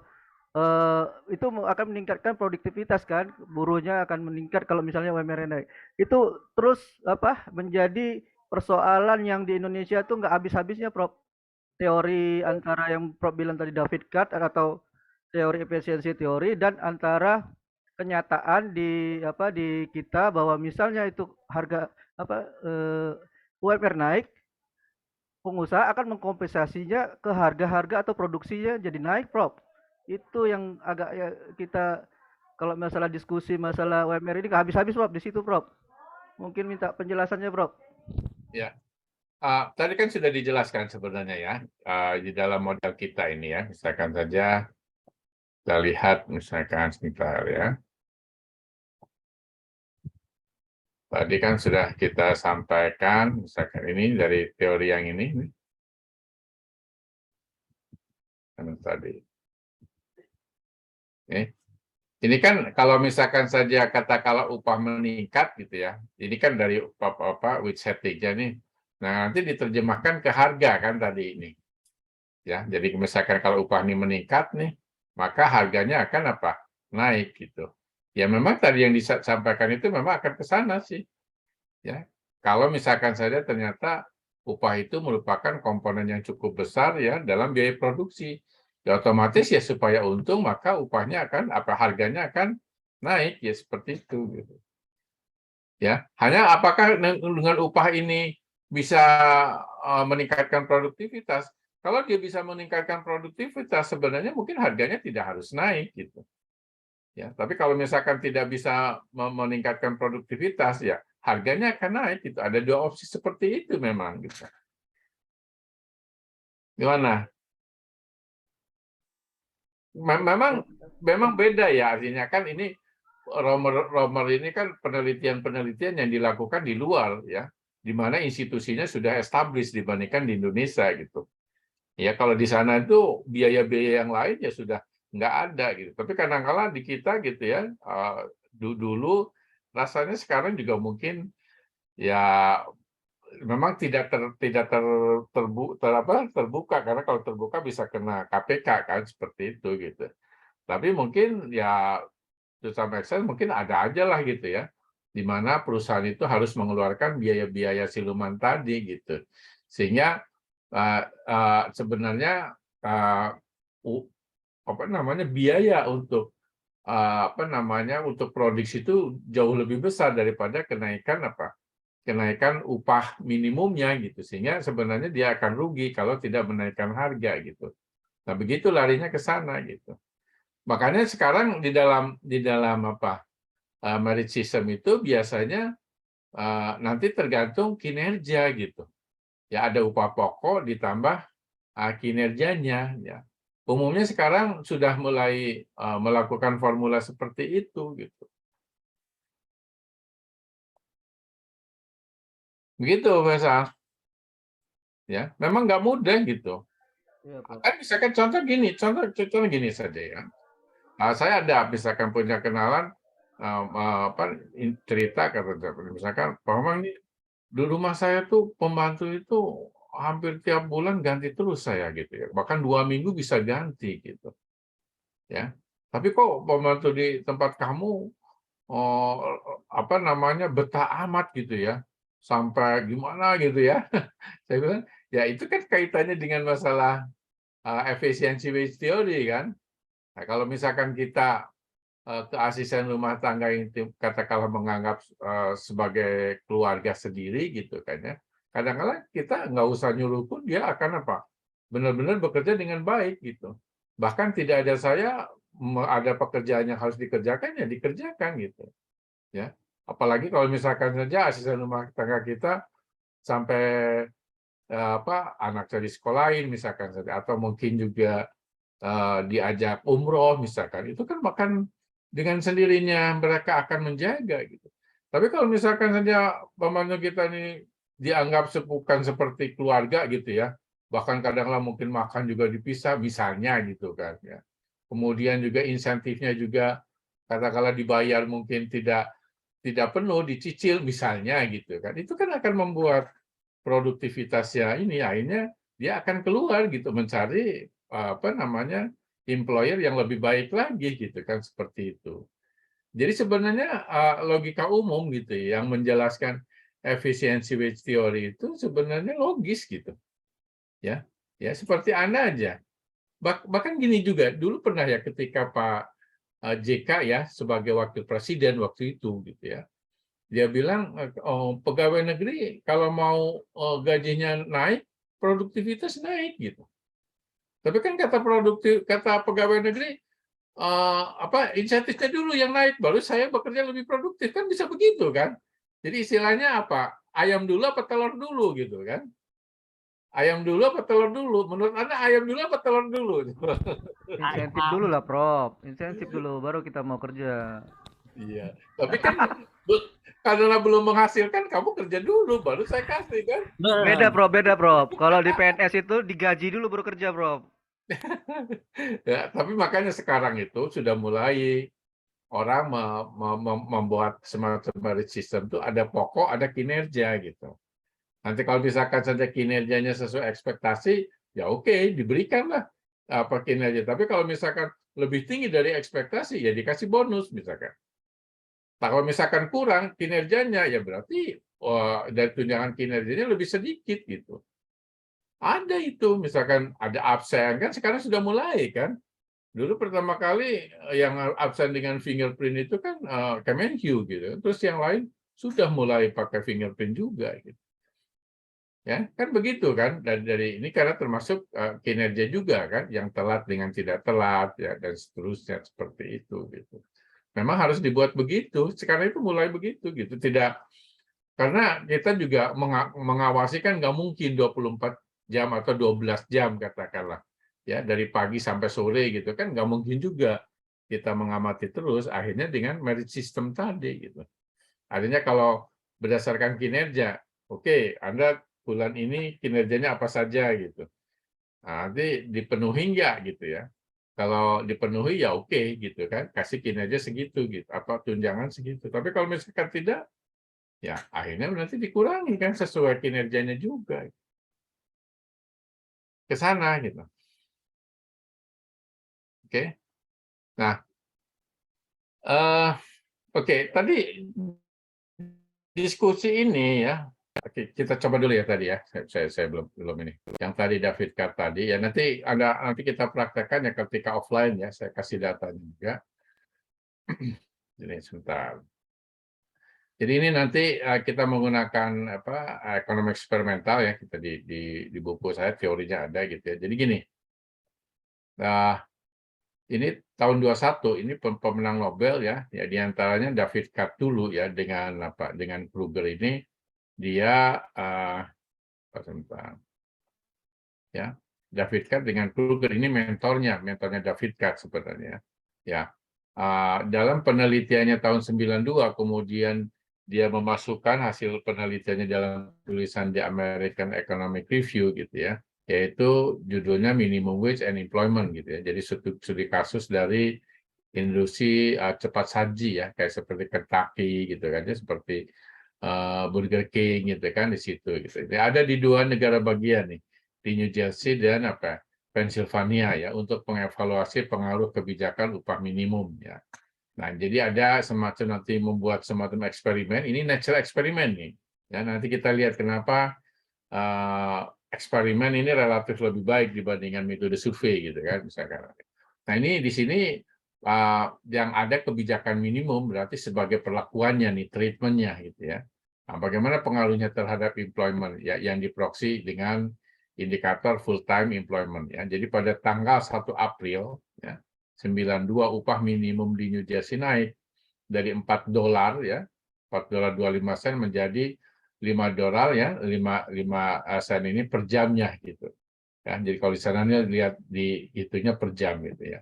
itu akan meningkatkan produktivitas kan, buruhnya akan meningkat kalau misalnya UMR naik. Itu terus apa menjadi persoalan yang di Indonesia tuh nggak habis-habisnya, Prof. Teori antara yang Prof bilang tadi David Kath atau teori efisiensi teori dan antara kenyataan di apa di kita bahwa misalnya itu harga apa UMR naik, pengusaha akan mengkompensasinya ke harga-harga atau produksinya jadi naik, Prof. Itu yang agak ya kita kalau masalah diskusi masalah UMR ini nggak habis-habis, Prof, di situ, Prof. Mungkin minta penjelasannya, Prof. Ya, tadi kan sudah dijelaskan sebenarnya ya di dalam model kita ini ya. Misalkan saja kita lihat misalkan sebentar ya. Tadi kan sudah kita sampaikan misalkan ini dari teori yang ini. Tadi. Ini kan kalau misalkan saja kata kalau upah meningkat gitu ya. Ini kan dari apa wage setting-nya nih. Nah, nanti diterjemahkan ke harga kan tadi ini. Ya, jadi misalkan kalau upah ini meningkat nih, maka harganya akan apa? Naik gitu. Ya memang tadi yang disampaikan itu memang akan ke sana sih. Ya. Kalau misalkan saja ternyata upah itu merupakan komponen yang cukup besar ya dalam biaya produksi. Ya otomatis ya supaya untung maka upahnya akan harganya akan naik ya seperti itu gitu. Ya, hanya apakah dengan upah ini bisa meningkatkan produktivitas? Kalau dia bisa meningkatkan produktivitas sebenarnya mungkin harganya tidak harus naik gitu. Ya, tapi kalau misalkan tidak bisa meningkatkan produktivitas ya harganya akan naik gitu. Ada 2 opsi seperti itu memang gitu. Gimana? Memang beda ya, artinya kan ini Romer ini kan penelitian-penelitian yang dilakukan di luar ya, di mana institusinya sudah established dibandingkan di Indonesia gitu. Ya kalau di sana itu biaya-biaya yang lain ya sudah nggak ada gitu. Tapi kadang-kala di kita gitu ya, dulu rasanya sekarang juga mungkin ya memang tidak terbuka karena kalau terbuka bisa kena KPK kan seperti itu gitu. Tapi mungkin ya to some extent mungkin ada aja lah gitu ya, di mana perusahaan itu harus mengeluarkan biaya-biaya siluman tadi gitu, sehingga sebenarnya apa namanya biaya untuk untuk produksi itu jauh lebih besar daripada kenaikan upah minimumnya gitu, sehingga sebenarnya dia akan rugi kalau tidak menaikkan harga gitu. Nah begitu larinya ke sana gitu. Makanya sekarang di dalam merit system itu biasanya nanti tergantung kinerja gitu. Ya ada upah pokok ditambah kinerjanya. Ya. Umumnya sekarang sudah mulai melakukan formula seperti itu gitu. Begitu, Mas. Ya, memang nggak mudah gitu. Iya, Prof. Kan misalkan contoh gini saja ya. Saya ada misalkan punya kenalan cerita misalkan Pak Mamang nih di rumah saya tuh pembantu itu hampir tiap bulan ganti terus saya gitu ya, bahkan 2 minggu bisa ganti gitu ya, tapi kok pembantu di tempat kamu betah amat gitu ya, sampai gimana gitu ya. Saya bilang ya itu kan kaitannya dengan masalah efisiensi wage theory kan. Nah, kalau misalkan kita ke asisten rumah tangga yang katakanlah menganggap sebagai keluarga sendiri gitu kan ya, kadang-kadang kita nggak usah nyuruh pun dia akan benar-benar bekerja dengan baik gitu. Bahkan tidak ada saya ada pekerjaan yang harus dikerjakan, ya dikerjakan gitu. Ya, apalagi kalau misalkan saja asisten rumah tangga kita sampai anak saya disekolahin misalkan saja, atau mungkin juga diajak umroh misalkan, itu kan bahkan dengan sendirinya mereka akan menjaga gitu. Tapi kalau misalkan saja pembantu kita ini dianggap bukan seperti keluarga gitu ya, bahkan kadang-kadang mungkin makan juga dipisah misalnya gitu kan ya. Kemudian juga insentifnya juga katakanlah dibayar mungkin tidak penuh, dicicil misalnya gitu kan. Itu kan akan membuat produktivitasnya ini akhirnya dia akan keluar gitu mencari employer yang lebih baik lagi gitu kan, seperti itu. Jadi sebenarnya logika umum gitu ya, yang menjelaskan efisiensi wage theory itu sebenarnya logis gitu. Ya. Ya seperti Anda aja. Bahkan gini juga, dulu pernah ya ketika Pak JK ya sebagai wakil presiden waktu itu gitu ya. Dia bilang pegawai negeri kalau mau gajinya naik, produktivitas naik gitu. Tapi kan kata pegawai negeri insentifnya dulu yang naik, baru saya bekerja lebih produktif, kan bisa begitu kan? Jadi istilahnya apa? Ayam dulu apa telur dulu gitu kan? Ayam dulu apa telur dulu? Menurut Anda ayam dulu apa telur dulu? Insentif dulu lah, Prof. Insentif dulu, baru kita mau kerja. Iya, tapi kan karena belum menghasilkan, kamu kerja dulu, baru saya kasih kan? Beda, Prof. Kalau di PNS itu digaji dulu baru kerja, Prof. Ya, tapi makanya sekarang itu sudah mulai orang membuat semacam merit system itu ada pokok, ada kinerja gitu. Nanti kalau misalkan saja kinerjanya sesuai ekspektasi, ya oke, diberikanlah kinerja. Tapi kalau misalkan lebih tinggi dari ekspektasi, ya dikasih bonus misalkan. Nah, kalau misalkan kurang kinerjanya, ya berarti dari tunjangan kinerjanya lebih sedikit gitu. Ada itu, misalkan ada absen, kan sekarang sudah mulai kan. Dulu pertama kali yang absen dengan fingerprint itu kan Kemenq gitu. Terus yang lain sudah mulai pakai fingerprint juga gitu. Ya, kan begitu kan. Dari ini karena termasuk kinerja juga kan, yang telat dengan tidak telat ya dan seterusnya seperti itu gitu. Memang harus dibuat begitu. Sekarang itu mulai begitu gitu. Tidak, karena kita juga mengawasi kan nggak mungkin 24 jam atau 12 jam katakanlah. Ya, dari pagi sampai sore gitu kan nggak mungkin juga kita mengamati terus, akhirnya dengan merit system tadi gitu. Artinya kalau berdasarkan kinerja, oke, Anda bulan ini kinerjanya apa saja gitu. Nah, nanti dipenuhi nggak gitu ya. Kalau dipenuhi ya oke gitu kan, kasih kinerja segitu gitu, apa tunjangan segitu. Tapi kalau misalkan tidak, ya akhirnya nanti dikurangi kan sesuai kinerjanya juga ke sana gitu. Oke. Nah, oke, tadi diskusi ini ya. Oke, kita coba dulu ya tadi ya. Saya belum ini. Yang tadi David Card tadi ya, nanti kita praktekkan ya ketika offline ya. Saya kasih datanya juga. Jadi sebentar. Jadi ini nanti kita menggunakan ekonomi eksperimental ya, kita di buku saya teorinya ada gitu ya. Jadi gini. Nah, ini tahun 21 ini pemenang Nobel ya diantaranya David Card dulu ya dengan Kruger ini dia ya David Card dengan Kruger ini mentornya David Card sebenarnya ya dalam penelitiannya tahun 92 kemudian dia memasukkan hasil penelitiannya dalam tulisan di American Economic Review gitu ya, yaitu judulnya Minimum Wage and Employment gitu ya. Jadi studi kasus dari industri cepat saji ya, kayak seperti Kentucky gitu kan ya, seperti Burger King gitu kan di situ gitu. Jadi ada di dua negara bagian nih, di New Jersey dan Pennsylvania ya, untuk mengevaluasi pengaruh kebijakan upah minimum ya. Nah, jadi ada semacam nanti membuat semacam eksperimen, ini natural eksperimen nih. Ya, nanti kita lihat kenapa eksperimen ini relatif lebih baik dibandingkan metode survei gitu kan misalkan. Nah, ini di sini yang ada kebijakan minimum berarti sebagai perlakuannya nih, treatmentnya gitu ya. Nah, bagaimana pengaruhnya terhadap employment ya yang diproksi dengan indikator full time employment ya. Jadi pada tanggal 1 April ya, 92 upah minimum di New Jersey naik dari $4 ya, $4.25 menjadi $5 ya, 5 sen ini per jamnya gitu. Ya, jadi kalau di sananya lihat di itunya per jam gitu ya.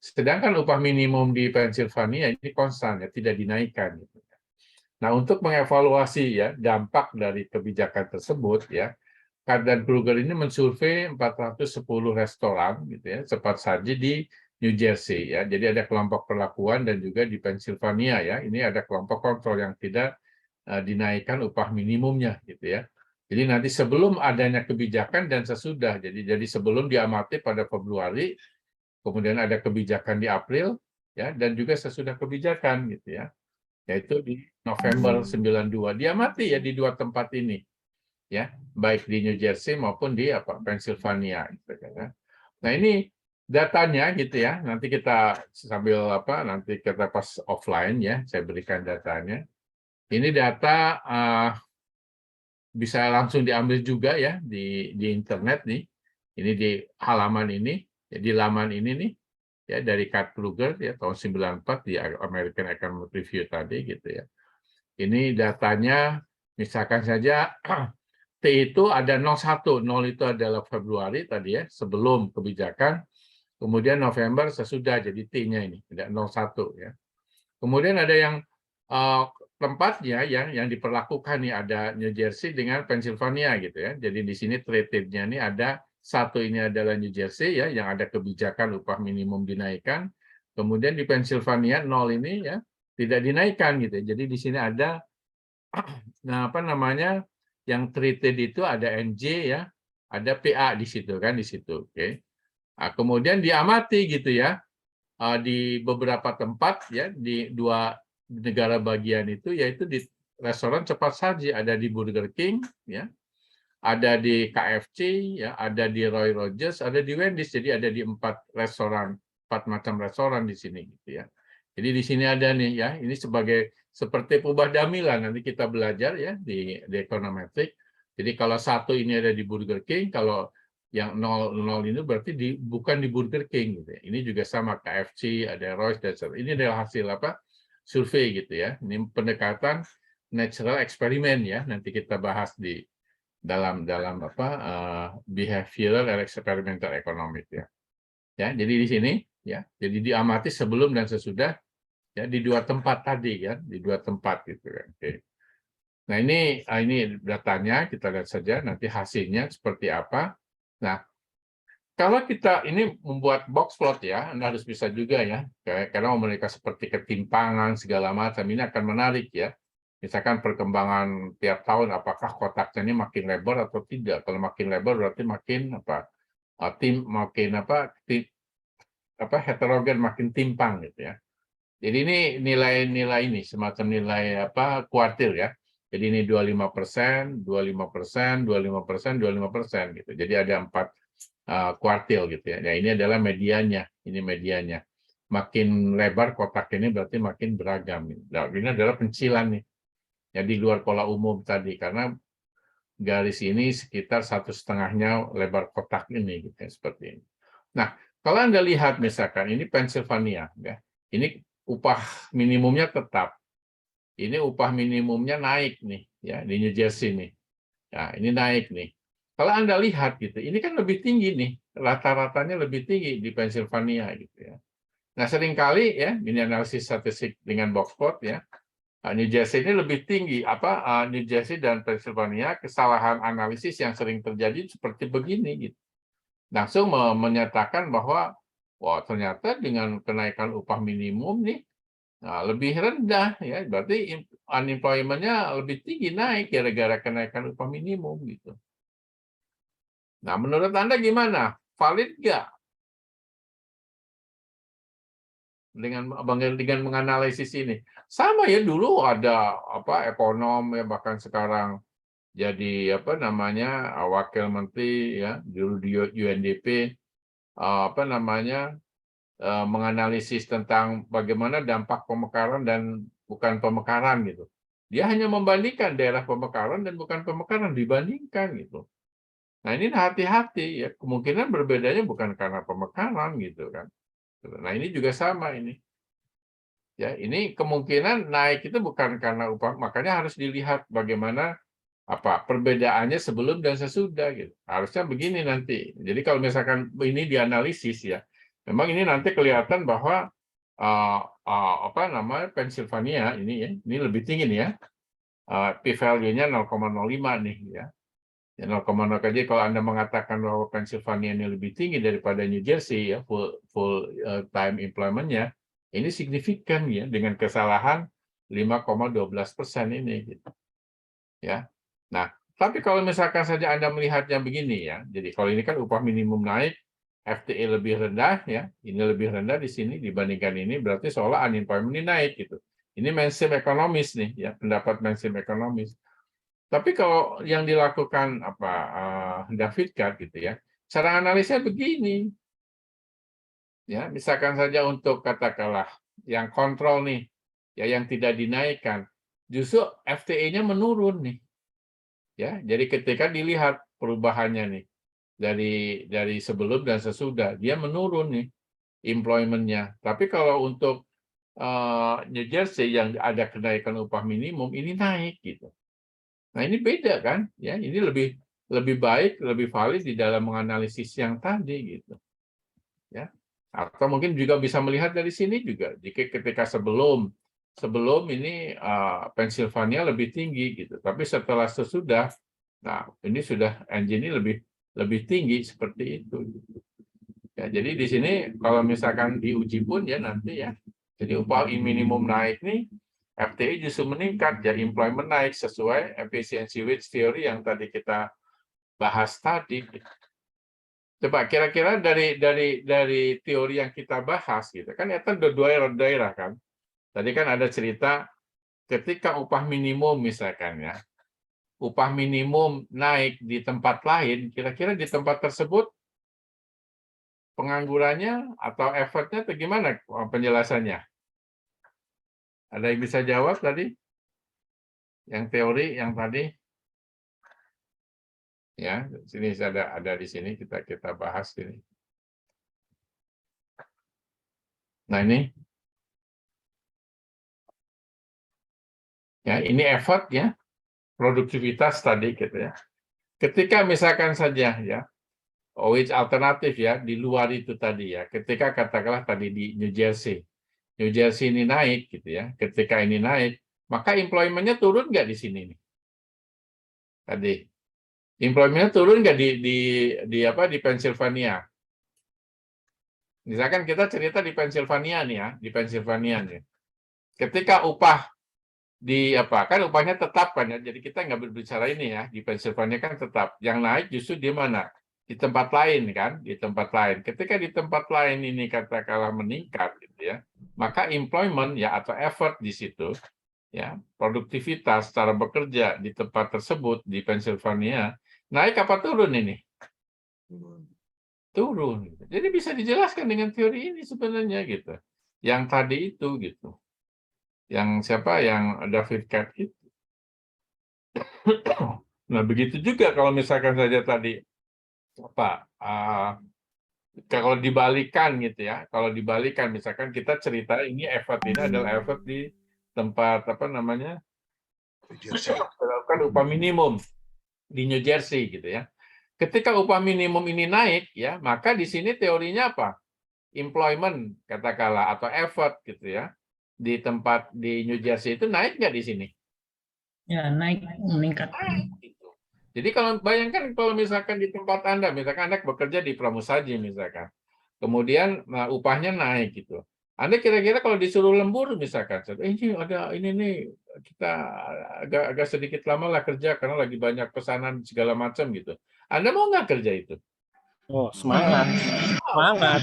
Sedangkan upah minimum di Pennsylvania ini konstan ya, tidak dinaikkan gitu. Nah, untuk mengevaluasi ya dampak dari kebijakan tersebut ya, Carr Krueger ini mensurvei 410 restoran gitu ya, cepat saji di New Jersey ya. Jadi ada kelompok perlakuan dan juga di Pennsylvania ya. Ini ada kelompok kontrol yang tidak dinaikkan upah minimumnya gitu ya. Jadi nanti sebelum adanya kebijakan dan sesudah. Jadi sebelum diamati pada Februari, kemudian ada kebijakan di April ya, dan juga sesudah kebijakan gitu ya. Yaitu di November 92. Diamati ya di dua tempat ini. Ya, baik di New Jersey maupun di Pennsylvania gitu kan. Nah, ini datanya gitu ya. Nanti kita sambil nanti kita pas offline ya, saya berikan datanya. Ini data bisa langsung diambil juga ya di internet nih. Ini di halaman ini, ya, di laman ini nih ya dari Carr Krueger ya tahun 94 di American Economic Review tadi gitu ya. Ini datanya misalkan saja T itu ada 01, 0 itu adalah Februari tadi ya, sebelum kebijakan, kemudian November sesudah, jadi T-nya ini, tidak 01 ya. Kemudian ada yang tempatnya yang diperlakukan nih, ada New Jersey dengan Pennsylvania gitu ya. Jadi di sini treated-nya ini ada satu, ini adalah New Jersey ya, yang ada kebijakan upah minimum dinaikkan. Kemudian di Pennsylvania 0 ini ya tidak dinaikkan gitu. Jadi di sini ada yang treated itu ada NJ ya, ada PA di situ kan, di situ. Oke. Nah, kemudian diamati gitu ya di beberapa tempat ya di dua negara bagian itu, yaitu di restoran cepat saji, ada di Burger King ya, ada di KFC ya, ada di Roy Rogers, ada di Wendy's. Jadi ada di 4 macam restoran di sini gitu ya. Jadi di sini ada nih ya, ini seperti ubah damilah, nanti kita belajar ya di econometric. Jadi kalau satu ini ada di Burger King, kalau yang 0 ini berarti bukan di Burger King gitu ya. Ini juga sama KFC, ada Royce dan sebagainya. Ini adalah hasil survei gitu ya. Ini pendekatan natural experiment ya. Nanti kita bahas di dalam behavioral and experimental economics ya. Ya, jadi di sini ya. Jadi diamati sebelum dan sesudah ya di dua tempat tadi kan, di dua tempat gitu kan. Oke. Nah, ini datanya, kita lihat saja nanti hasilnya seperti apa. Nah, kalau kita ini membuat box plot ya, Anda harus bisa juga ya, karena mereka seperti ketimpangan segala macam, ini akan menarik ya. Misalkan perkembangan tiap tahun, apakah kotaknya ini makin lebar atau tidak. Kalau makin lebar berarti makin heterogen, makin timpang gitu ya. Jadi ini nilai-nilai ini semacam nilai kuartil ya. Jadi ini 25%, 25%, 25%, 25% gitu. Jadi ada 4 kuartil gitu ya. Nah, ini adalah medianya, ini medianya. Makin lebar kotak ini berarti makin beragam. Nah, ini adalah pencilan nih. Ya di luar pola umum tadi, karena garis ini sekitar 1,5-nya lebar kotak ini gitu ya, seperti ini. Nah, kalau Anda lihat misalkan ini Pennsylvania ya. Ini upah minimumnya tetap. Ini upah minimumnya naik nih ya di New Jersey nih. Nah, ini naik nih. Kalau Anda lihat gitu, ini kan lebih tinggi nih, rata-ratanya lebih tinggi di Pennsylvania gitu ya. Nah, seringkali ya, ini analisis statistik dengan box plot ya. New Jersey ini lebih tinggi New Jersey dan Pennsylvania, kesalahan analisis yang sering terjadi seperti begini gitu. Langsung menyatakan bahwa wah, ternyata dengan kenaikan upah minimum nih lebih rendah ya, berarti unemployment-nya lebih tinggi, naik gara-gara kenaikan upah minimum gitu. Nah, menurut Anda gimana? Valid nggak dengan menganalisis ini? Sama ya, dulu ada ekonom ya, bahkan sekarang jadi wakil menteri ya, dulu di UNDP menganalisis tentang bagaimana dampak pemekaran dan bukan pemekaran gitu. Dia hanya membandingkan daerah pemekaran dan bukan pemekaran, dibandingkan gitu. Nah, ini hati-hati ya, kemungkinan berbedanya bukan karena pemekaran gitu kan. gitu. Nah, ini juga sama ini. Ya, ini kemungkinan naik itu bukan karena upah, makanya harus dilihat bagaimana perbedaannya sebelum dan sesudah gitu. Harusnya begini nanti. Jadi kalau misalkan ini dianalisis ya, memang ini nanti kelihatan bahwa Pennsylvania ini ya, ini lebih tinggi nih ya. P-value-nya 0,05 nih ya. 0,0 aja kalau Anda mengatakan bahwa Pennsylvania ini lebih tinggi daripada New Jersey ya, full time employment-nya, ini signifikan ya dengan kesalahan 5,12% ini gitu. Ya. Nah, tapi kalau misalkan saja Anda melihatnya begini ya. Jadi kalau ini kan upah minimum naik, FTE lebih rendah ya. Ini lebih rendah di sini dibandingkan ini, berarti seolah unemployment ini naik gitu. Ini mainstream ekonomis nih ya, pendapat mainstream ekonomis. Tapi kalau yang dilakukan David Card gitu ya, cara analisnya begini. Ya, misalkan saja untuk katakanlah yang kontrol nih, ya yang tidak dinaikkan, justru FTE-nya menurun nih. Ya, jadi ketika dilihat perubahannya nih dari sebelum dan sesudah, dia menurun nih employment-nya. Tapi kalau untuk New Jersey yang ada kenaikan upah minimum ini naik gitu. Nah, ini beda kan? Ya, ini lebih baik, lebih valid di dalam menganalisis yang tadi gitu. Ya. Atau mungkin juga bisa melihat dari sini juga. Jika ketika sebelum ini Pennsylvania lebih tinggi gitu. Tapi setelah sesudah, nah ini sudah engine ini lebih tinggi seperti itu. Ya, jadi di sini kalau misalkan diuji pun ya nanti ya. Jadi upah minimum naik nih, FTE justru meningkat, ya employment naik sesuai efficiency wage theory yang tadi kita bahas tadi. Coba kira-kira dari teori yang kita bahas gitu kan, itu ada dua daerah kan. Tadi kan ada cerita ketika upah minimum misalkan ya, upah minimum naik di tempat lain, kira-kira di tempat tersebut penganggurannya atau effortnya atau gimana penjelasannya? Ada yang bisa jawab tadi? Yang teori yang tadi? Ya, sini ada di sini kita bahas ini. Nah, ini. Ya, ini effort ya. Produktivitas tadi gitu ya. Ketika misalkan saja ya, wage alternatif ya di luar itu tadi ya. Ketika katakanlah tadi di New Jersey. New Jersey ini naik gitu ya. Ketika ini naik, maka employment-nya turun nggak di sini nih? Tadi. Employment-nya turun nggak di Pennsylvania? Misalkan kita cerita di Pennsylvania nih ya, di Pennsylvania nih. Ketika upah kan upahnya tetap kan ya, jadi kita nggak berbicara ini ya, di Pennsylvania kan tetap. Yang naik justru di mana? Di tempat lain kan, di tempat lain. Ketika di tempat lain ini katakanlah meningkat gitu ya, maka employment ya atau effort di situ ya, produktivitas cara bekerja di tempat tersebut di Pennsylvania naik apa turun ini? Turun. Jadi bisa dijelaskan dengan teori ini sebenarnya gitu. Yang tadi itu gitu. Yang siapa? Yang David Card itu. Nah, begitu juga kalau misalkan saja tadi kalau dibalikan gitu ya. Kalau dibalikan misalkan kita cerita ini effort ini adalah effort di tempat melakukan upah minimum di New Jersey gitu ya. Ketika upah minimum ini naik ya, maka di sini teorinya apa? Employment katakanlah atau effort gitu ya. Di tempat di New Jersey itu naik nggak di sini? Ya, naik, meningkat. Gitu. Jadi kalau bayangkan kalau misalkan di tempat Anda, misalkan Anda bekerja di Pramusaji misalkan, kemudian upahnya naik gitu. Anda kira-kira kalau disuruh lembur misalkan, ini ada ini nih kita agak sedikit lama lah kerja karena lagi banyak pesanan segala macam gitu. Anda mau nggak kerja itu? Oh, semangat. Semangat.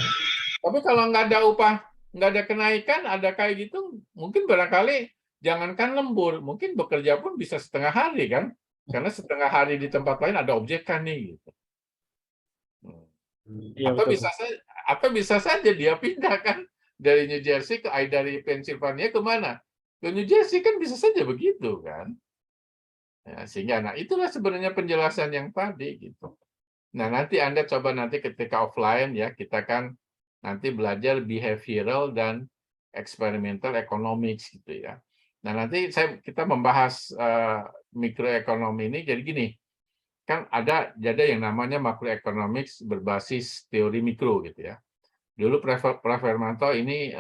Tapi kalau nggak ada upah, nggak ada kenaikan, ada kayak gitu, mungkin barangkali jangankan lembur, mungkin bekerja pun bisa setengah hari kan? Karena setengah hari di tempat lain ada objekan nih gitu. Ya, atau bisa saja dia pindah kan dari New Jersey dari Pennsylvania ke mana? Ke New Jersey kan bisa saja begitu kan? Ya, sehingga itulah sebenarnya penjelasan yang tadi gitu. Nah, nanti Anda coba nanti ketika offline ya, kita kan nanti belajar behavioral dan experimental economics gitu ya. Nah, nanti kita membahas mikroekonomi ini jadi gini. Kan ada yang namanya makroeconomics berbasis teori mikro gitu ya. Dulu Prof. Hermanto ini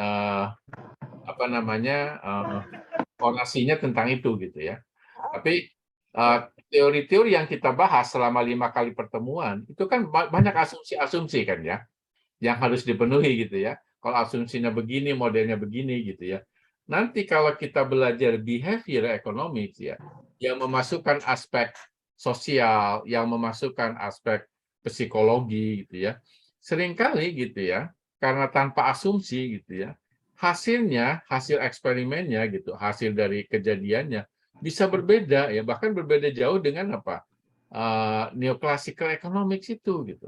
orasinya tentang itu gitu ya. Tapi teori-teori yang kita bahas selama 5 kali pertemuan itu kan banyak asumsi-asumsi kan ya, yang harus dipenuhi gitu ya. Kalau asumsinya begini, modelnya begini gitu ya. Nanti kalau kita belajar behavior economics ya, yang memasukkan aspek sosial, yang memasukkan aspek psikologi gitu ya, seringkali gitu ya, karena tanpa asumsi gitu ya, hasil eksperimennya gitu, hasil dari kejadiannya bisa berbeda ya, bahkan berbeda jauh dengan apa neoclassical economics itu gitu.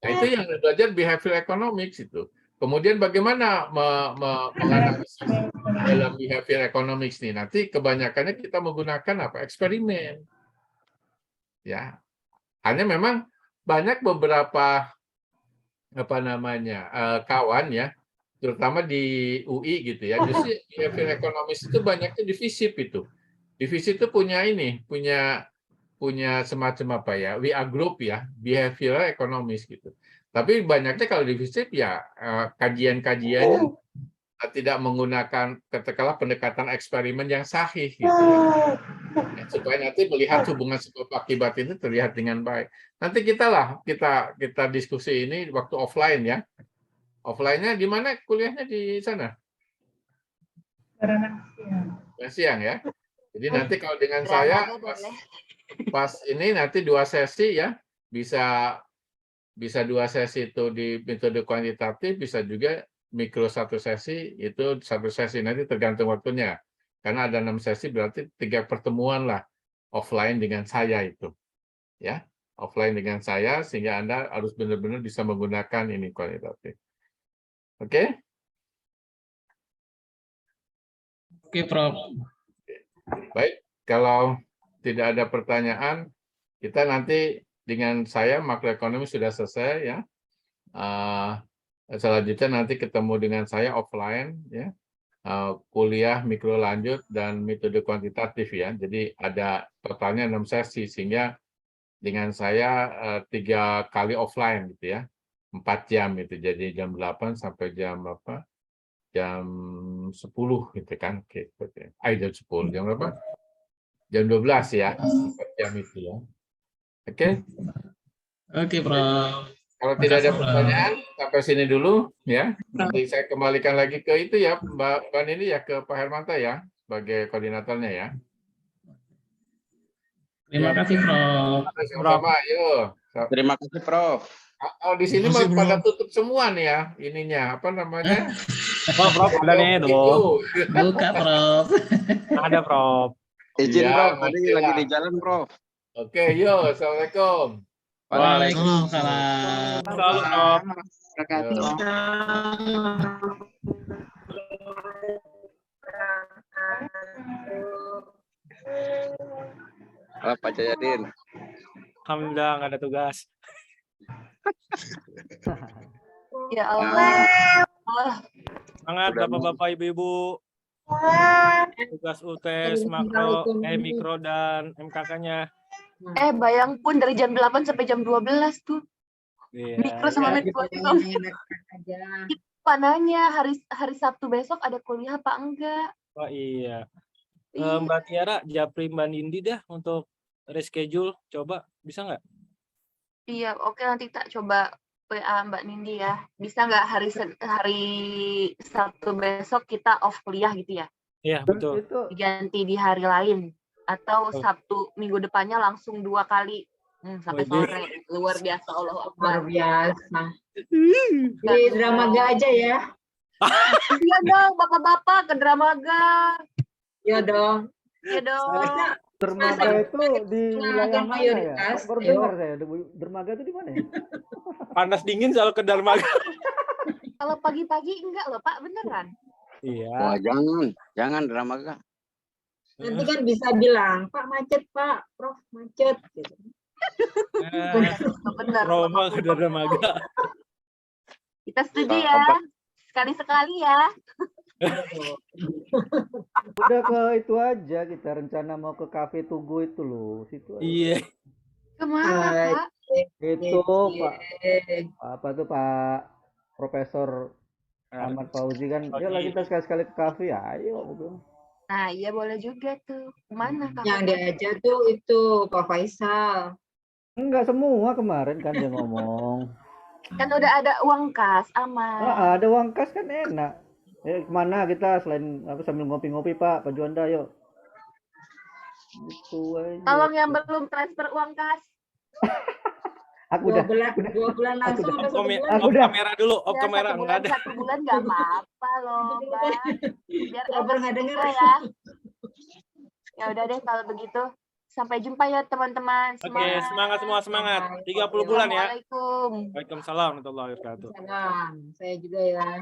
Nah, itu yang belajar behavioral economics itu. Kemudian bagaimana menganalisis dalam behavioral economics nih? Nanti kebanyakannya kita menggunakan apa? Eksperimen. Ya. Hanya memang banyak beberapa kawan ya, terutama di UI gitu ya. Justru behavioral economics itu banyaknya di FISIP itu. Di FISIP itu punya semacam apa ya, WA group ya, behavioral economics gitu. Tapi banyaknya kalau di FISIP ya kajian-kajiannya tidak menggunakan katakanlah pendekatan eksperimen yang sahih gitu ya. Supaya nanti melihat hubungan sebab akibat itu terlihat dengan baik. Nanti kita diskusi ini waktu offline ya. Offline-nya di mana kuliahnya di sana? Siang ya. Jadi nanti kalau dengan saya pas ini nanti 2 sesi ya, bisa 2 sesi itu di metode kuantitatif, bisa juga mikro 1 sesi, itu 1 sesi nanti tergantung waktunya. Karena ada 6 sesi berarti 3 pertemuan lah offline dengan saya itu. Ya, offline dengan saya sehingga Anda harus benar-benar bisa menggunakan ini kuantitatif. Oke? Oke, Prof. Baik, kalau tidak ada pertanyaan, kita nanti dengan saya makroekonomi sudah selesai ya. Selanjutnya nanti ketemu dengan saya offline ya. Kuliah mikro lanjut dan metode kuantitatif ya. Jadi ada totalnya 6 sesi sehingga dengan saya 3 kali offline gitu ya. 4 jam itu. Jadi jam 8 sampai jam berapa? Jam 10 gitu kan. Oke, jam 10. Jam berapa? Jam 12 ya. 4 jam itu ya. Oke. Oke, Prof. Kalau tidak ada pertanyaan, sampai sini dulu ya. Nanti saya kembalikan lagi ke itu ya, Mbak Nini ya, ke Pak Hermanto ya, sebagai koordinatornya ya. Terima kasih, Prof. Sama-sama, yuk. Terima kasih, Prof. Oh, di sini pada tutup semua nih ya, ininya, apa namanya? Prof, ada nih tuh. Buka, Prof. Ada, Prof. Izin, Ya, Prof. Tadi lagi di jalan, Prof. Oke, yuk. Assalamualaikum. Waalaikumsalam. Salam, Prof. Halo, Pak Jayadin. Alhamdulillah nggak ada tugas. Ya Allah. Semangat Bapak-bapak, Ibu-ibu. Tugas UTS mikro dan MKK-nya. Bayang pun dari jam 8 sampai jam 12 tuh. Iya. Mikro sama mikroekonomi. Pak nanya hari Sabtu besok ada kuliah apa enggak? Oh iya. Mbak Tiara, japri Mbak Nindi dah untuk reschedule. Coba, bisa nggak? Iya, oke, nanti tak coba WA Mbak Nindi ya. Bisa nggak hari Sabtu besok kita off kuliah gitu ya? Iya, betul. Diganti di hari lain. Atau Sabtu minggu depannya langsung 2 kali. Sampai sore. Luar biasa, Allah Akbar. Luar biasa. Di Dramaga aja ya. Iya dong, bapak-bapak ke Dramaga. Iya dong. Iya dong. Dermaga itu di wilayah mana ya? Baru dengar saya. Dermaga itu di mana ya? Panas dingin selalu ke Dermaga. Kalau pagi-pagi enggak loh, Pak, beneran. Iya. Wah, jangan Dramaga. Nanti kan bisa bilang, Pak macet, Pak, Prof macet. Gitu. Benar. Roma ke Dramaga. Kita setuju ya. Sekali-sekali ya. Udah ke itu aja, kita rencana mau ke Cafe Tugu itu loh, situ aja. Iya. Kemana, Pak? Itu Pak, apa tuh Pak Profesor Ahmad Fauzi kan, yuk kita sekali-sekali ke kafe, ayo gitu. Nah, iya boleh juga tuh. Kemana, Kak? Yang diajak tuh itu Pak Faisal. Enggak semua kemarin kan dia ngomong. Kan udah ada uang kas, aman. Ada uang kas kan enak. Kemana kita selain apa sambil ngopi-ngopi Pak Juanda, yuk. Itu aja. Tolong yang belum transfer uang kas. Aku udah. 2 bulan langsung apa 1 bulan? Off kamera dulu, off kamera enggak ada. 1 bulan enggak apa-apa loh, Mbak. Biar enak juga ya. Ya udah deh kalau begitu. Sampai jumpa ya teman-teman. Oke, semangat semua, semangat. 30 bulan ya. Assalamualaikum. Waalaikumsalam warahmatullahi wabarakatuh. Salam. Saya juga ya.